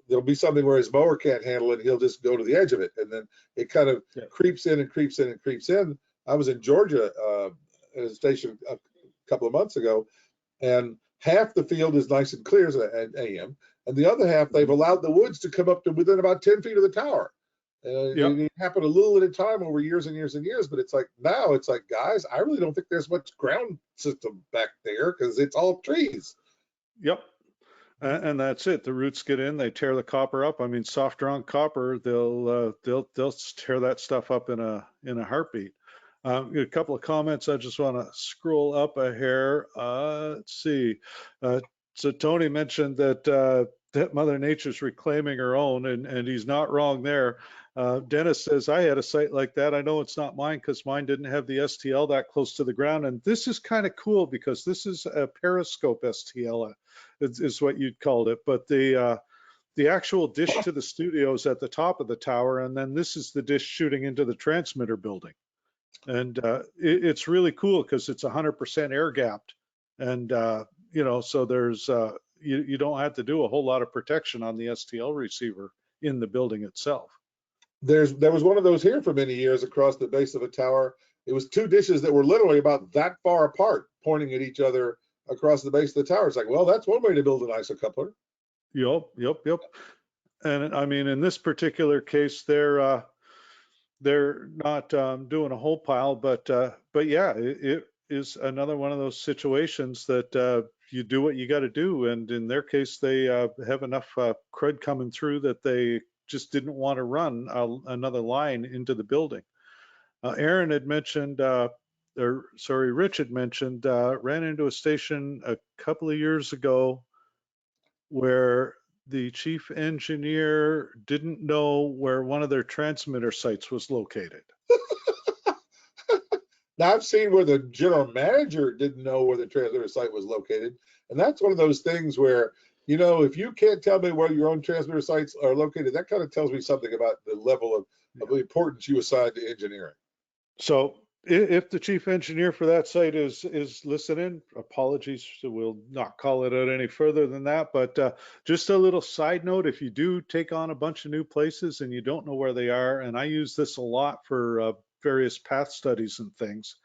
there'll be something where his mower can't handle it, and he'll just go to the edge of it, and then it kind of Yeah. creeps in and creeps in and creeps in. I was in Georgia at a station a couple of months ago, and half the field is nice and clear as an AM, and the other half they've allowed the woods to come up to within about 10 feet of the tower. Yep. It happened a little at a time over years and years and years, but it's like now it's like, guys, I really don't think there's much ground system back there because it's all trees. Yep. And that's it. The roots get in, they tear the copper up. I mean, soft drawn copper, they'll tear that stuff up in a heartbeat. A couple of comments. I just want to scroll up a hair. Let's see. So Tony mentioned that Mother Nature's reclaiming her own, and he's not wrong there. Dennis says, I had a site like that. I know it's not mine because mine didn't have the STL that close to the ground. And this is kind of cool because this is a periscope STL, is what you'd called it. But the actual dish to the studio is at the top of the tower, and then this is the dish shooting into the transmitter building. And it's really cool because it's 100% air gapped. And, so there's, you don't have to do a whole lot of protection on the STL receiver in the building itself. There was one of those here for many years across the base of a tower. It was two dishes that were literally about that far apart, pointing at each other across the base of the tower. It's like, well, that's one way to build an isocoupler. Yep. And I mean, in this particular case, they're not doing a whole pile, but yeah, it is another one of those situations that you do what you got to do. And in their case, they have enough crud coming through that they just didn't want to run another line into the building. Aaron had mentioned, Rich had mentioned, ran into a station a couple of years ago where the chief engineer didn't know where one of their transmitter sites was located. Now, I've seen where the general manager didn't know where the transmitter site was located. And that's one of those things where, if you can't tell me where your own transmitter sites are located, that kind of tells me something about the level of importance you assign to engineering. So If the chief engineer for that site is listening, apologies, we'll not call it out any further than that. But just a little side note, if you do take on a bunch of new places and you don't know where they are, and I use this a lot for various path studies and things,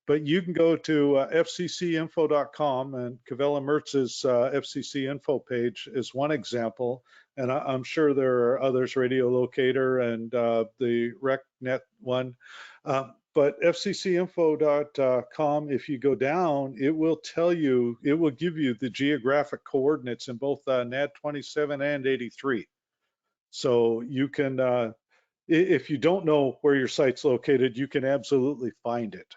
but you can go to fccinfo.com, and Cavella Mertz's FCC info page is one example. And I'm sure there are others, Radio Locator and the RecNet one. But fccinfo.com, if you go down, it will tell you, it will give you the geographic coordinates in both NAD 27 and 83. So you can, if you don't know where your site's located, you can absolutely find it.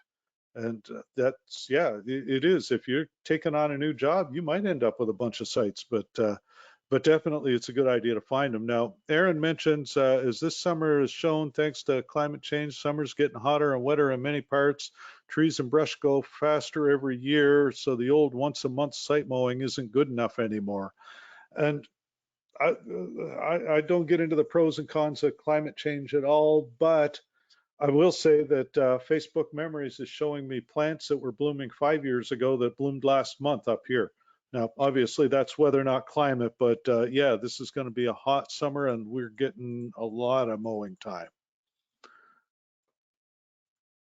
And that's, yeah, it is. If you're taking on a new job, you might end up with a bunch of sites, but definitely it's a good idea to find them. Now, Aaron mentions, as this summer is shown, thanks to climate change, summer's getting hotter and wetter in many parts. Trees and brush go faster every year, so the old once a month site mowing isn't good enough anymore. And I don't get into the pros and cons of climate change at all, but I will say that Facebook Memories is showing me plants that were blooming 5 years ago that bloomed last month up here. Now, obviously, that's weather, not climate, but yeah, this is going to be a hot summer and we're getting a lot of mowing time.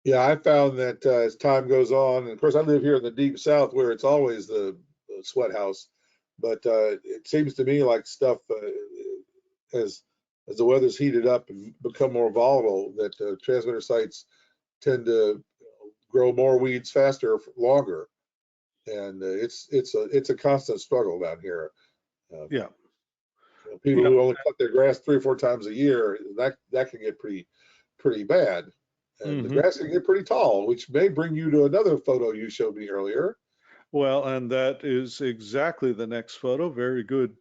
Yeah, I found that as time goes on, and of course I live here in the deep south where it's always the sweat house, but it seems to me like stuff as the weather's heated up and become more volatile, that transmitter sites tend to grow more weeds faster, longer, and it's a constant struggle down here. Yeah. People Yeah. who only cut their grass 3 or 4 times a year, that can get pretty bad. And the Mm-hmm. grass can get pretty tall, which may bring you to another photo you showed me earlier. Well, and that is exactly the next photo. Very good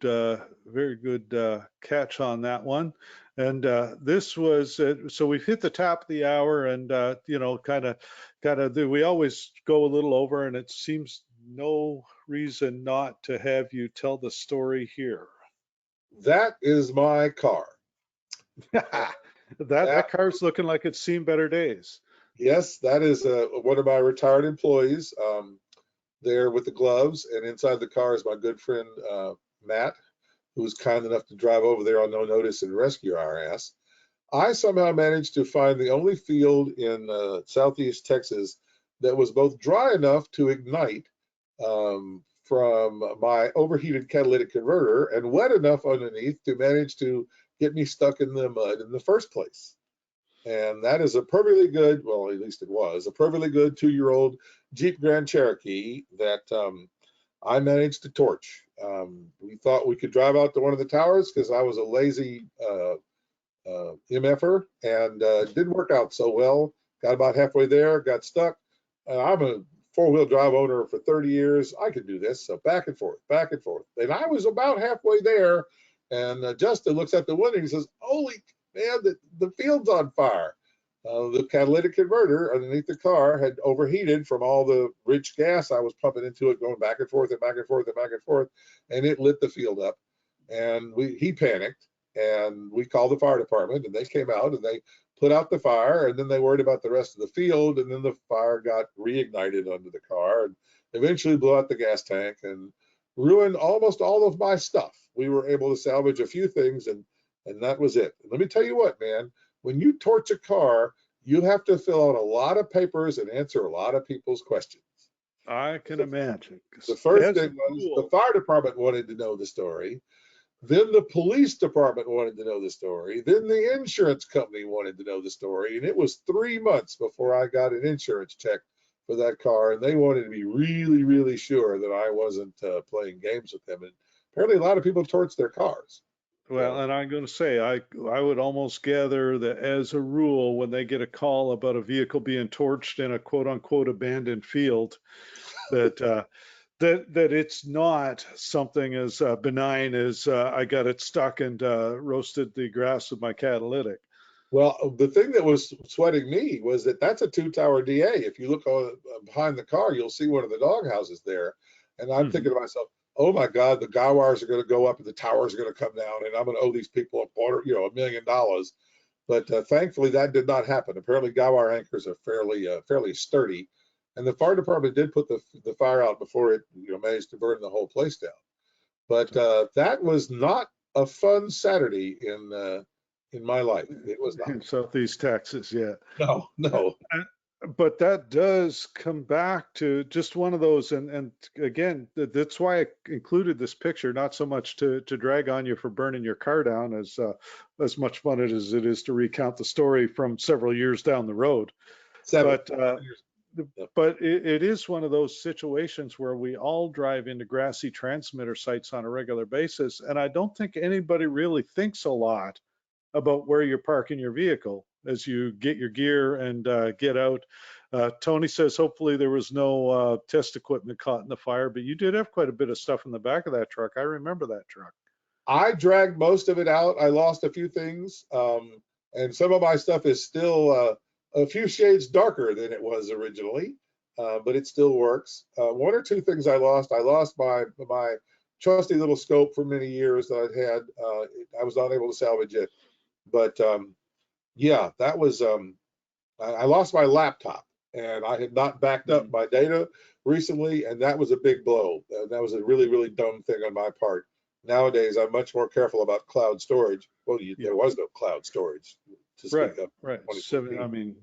catch on that one. And this was, so we've hit the top of the hour, and you know, kind of, we always go a little over, and it seems no reason not to have you tell the story here. That is my car. That car's looking like it's seen better days. Yes, that is one of my retired employees there with the gloves, and inside the car is my good friend Matt, who was kind enough to drive over there on no notice and rescue our ass. I somehow managed to find the only field in southeast Texas that was both dry enough to ignite from my overheated catalytic converter and wet enough underneath to manage to get me stuck in the mud in the first place. And that is a perfectly good, well, at least it was, a perfectly good 2-year-old Jeep Grand Cherokee that I managed to torch. We thought we could drive out to one of the towers because I was a lazy MFer, and it didn't work out so well. Got about halfway there, got stuck. I'm a 4-wheel drive owner for 30 years. I could do this. So back and forth, back and forth. And I was about halfway there, and Justin looks at the window and he says, "Holy man, the field's on fire." The catalytic converter underneath the car had overheated from all the rich gas I was pumping into it, going back and forth and back and forth and back and forth, and it lit the field up. And he panicked, and we called the fire department, and they came out and they put out the fire, and then they worried about the rest of the field, and then the fire got reignited under the car and eventually blew out the gas tank and ruined almost all of my stuff. We were able to salvage a few things, and that was it. And let me tell you what, man, when you torch a car, you have to fill out a lot of papers and answer a lot of people's questions. I can imagine. The first thing was the fire department wanted to know the story. Then the police department wanted to know the story. Then the insurance company wanted to know the story. And it was 3 months before I got an insurance check for that car. And they wanted to be really, really sure that I wasn't playing games with them. And apparently a lot of people torch their cars. Well, and I'm going to say, I would almost gather that as a rule, when they get a call about a vehicle being torched in a quote unquote abandoned field, that that it's not something as benign as I got it stuck and roasted the grass with my catalytic. Well, the thing that was sweating me was that's a 2-tower DA. If you look behind the car, you'll see one of the dog houses there. And I'm thinking to myself, oh my God, the guy wires are going to go up and the towers are going to come down, and I'm going to owe these people $250,000. But thankfully that did not happen. Apparently guy wire anchors are fairly sturdy, and the fire department did put the fire out before it managed to burn the whole place down. But that was not a fun Saturday in my life. It was not. In Southeast Texas, yeah. No, no. But that does come back to just one of those, and again, that's why I included this picture, not so much to drag on you for burning your car down, as much fun as it is to recount the story from several years down the road. But it is one of those situations where we all drive into grassy transmitter sites on a regular basis, and I don't think anybody really thinks a lot about where you're parking your vehicle as you get your gear and get out. Tony says hopefully there was no test equipment caught in the fire, but you did have quite a bit of stuff in the back of that truck. I remember that truck. I dragged most of it out. I lost a few things, and some of my stuff is still a few shades darker than it was originally, but it still works. One or two things I lost. I lost my trusty little scope for many years that I'd had. I was not able to salvage it. But yeah, that was I lost my laptop, and I had not backed up my data recently, and that was a big blow. That was a really dumb thing on my part. Nowadays, I'm much more careful about cloud storage. Well, there was no cloud storage to speak of. Right. I mean,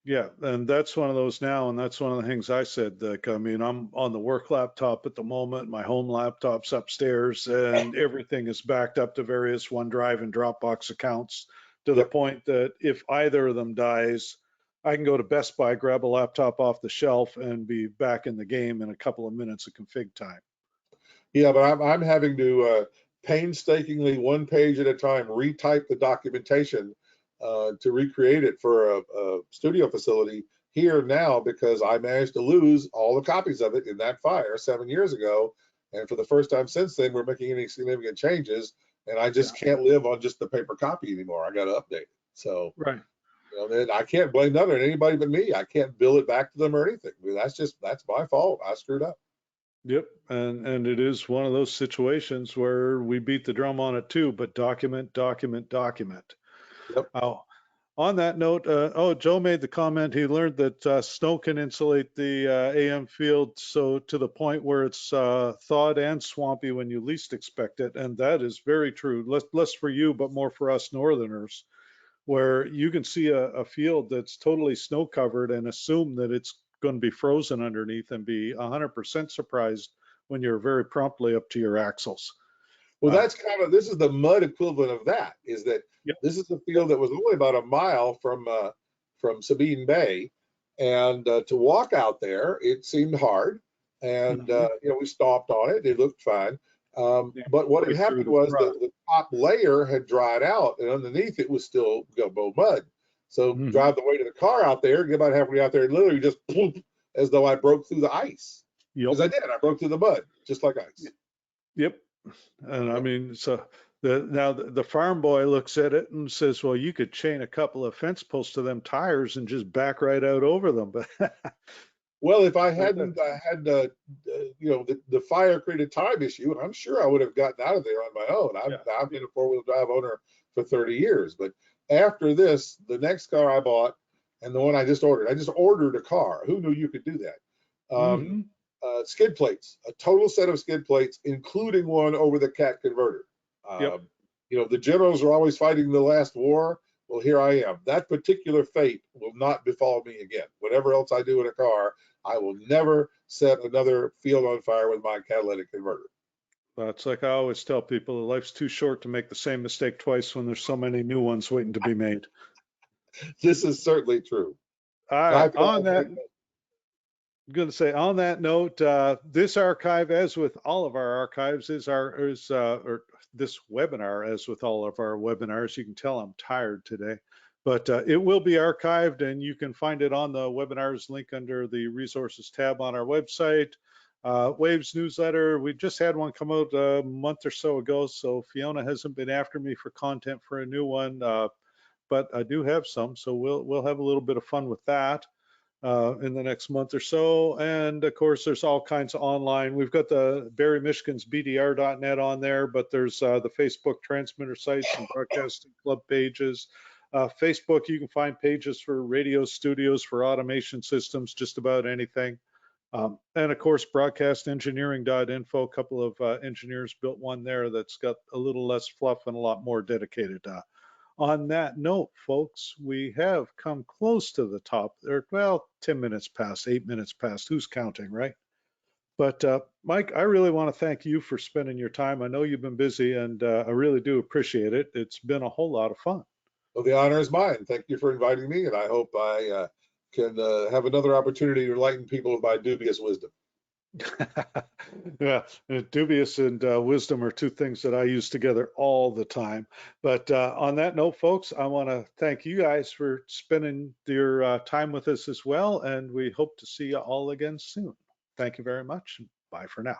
yeah, and that's one of those now, and that's one of the things I said. Like, I mean, I'm on the work laptop at the moment. My home laptop's upstairs, and everything is backed up to various OneDrive and Dropbox accounts to the point that if either of them dies, I can go to Best Buy, grab a laptop off the shelf, and be back in the game in a couple of minutes of config time. Yeah, but I'm having to painstakingly, one page at a time, retype the documentation to recreate it for a studio facility here now, because I managed to lose all the copies of it in that fire 7 years ago. And for the first time since then, we're making any significant changes, and I just can't live on just the paper copy anymore. I got to update it. So, then I can't blame none on anybody but me. I can't bill it back to them or anything. I mean, that's my fault. I screwed up. Yep, and it is one of those situations where we beat the drum on it too, but document. Yep. On that note, Joe made the comment he learned that snow can insulate the AM field so to the point where it's thawed and swampy when you least expect it, and that is very true. Less for you, but more for us northerners, where you can see a field that's totally snow covered and assume that it's going to be frozen underneath and be 100% surprised when you're very promptly up to your axles. Well, that's this is the mud equivalent of that, is that this is a field that was only about a mile from Sabine Bay, and to walk out there, it seemed hard, and we stomped on it. It looked fine. But what had happened was the top layer had dried out, and underneath it was still gumbo mud. So drive the way to the car out there, get about halfway out there, and literally just poof, as though I broke through the ice. Because I did. I broke through the mud, just like ice. Yep. And I mean, so now the farm boy looks at it and says, well, you could chain a couple of fence posts to them tires and just back right out over them. But well, if I hadn't had the fire created time issue, I'm sure I would have gotten out of there on my own. I've been a four-wheel drive owner for 30 years, but after this, the next car I bought and the one I just ordered a car. Who knew you could do that? Skid plates, a total set of skid plates, including one over the cat converter. The generals are always fighting the last war. Well, here I am. That particular fate will not befall me again. Whatever else I do in a car, I will never set another field on fire with my catalytic converter. It's like I always tell people, life's too short to make the same mistake twice when there's so many new ones waiting to be made. This is certainly true. On that note, this archive, as with all of our archives, or this webinar, as with all of our webinars, you can tell I'm tired today, but it will be archived, and you can find it on the webinars link under the resources tab on our website. Waves newsletter, we just had one come out a month or so ago, so Fiona hasn't been after me for content for a new one, but I do have some, so we'll have a little bit of fun with that in the next month or so. And of course, there's all kinds of online. We've got the Barrie, Michigan's BDR.net on there, but there's the Facebook transmitter sites and broadcasting club pages. Facebook, you can find pages for radio studios, for automation systems, just about anything. And of course, broadcastengineering.info, a couple of engineers built one there that's got a little less fluff and a lot more dedicated. On that note, folks, we have come close to the top there. Well, 10 minutes past, 8 minutes past, who's counting, right? But Mike, I really want to thank you for spending your time. I know you've been busy, and I really do appreciate it. It's been a whole lot of fun. Well, the honor is mine. Thank you for inviting me, and I hope I can have another opportunity to enlighten people of my dubious wisdom. Yeah, dubious and wisdom are two things that I use together all the time. But on that note, folks, I want to thank you guys for spending your time with us as well, and we hope to see you all again soon. Thank you very much. Bye for now.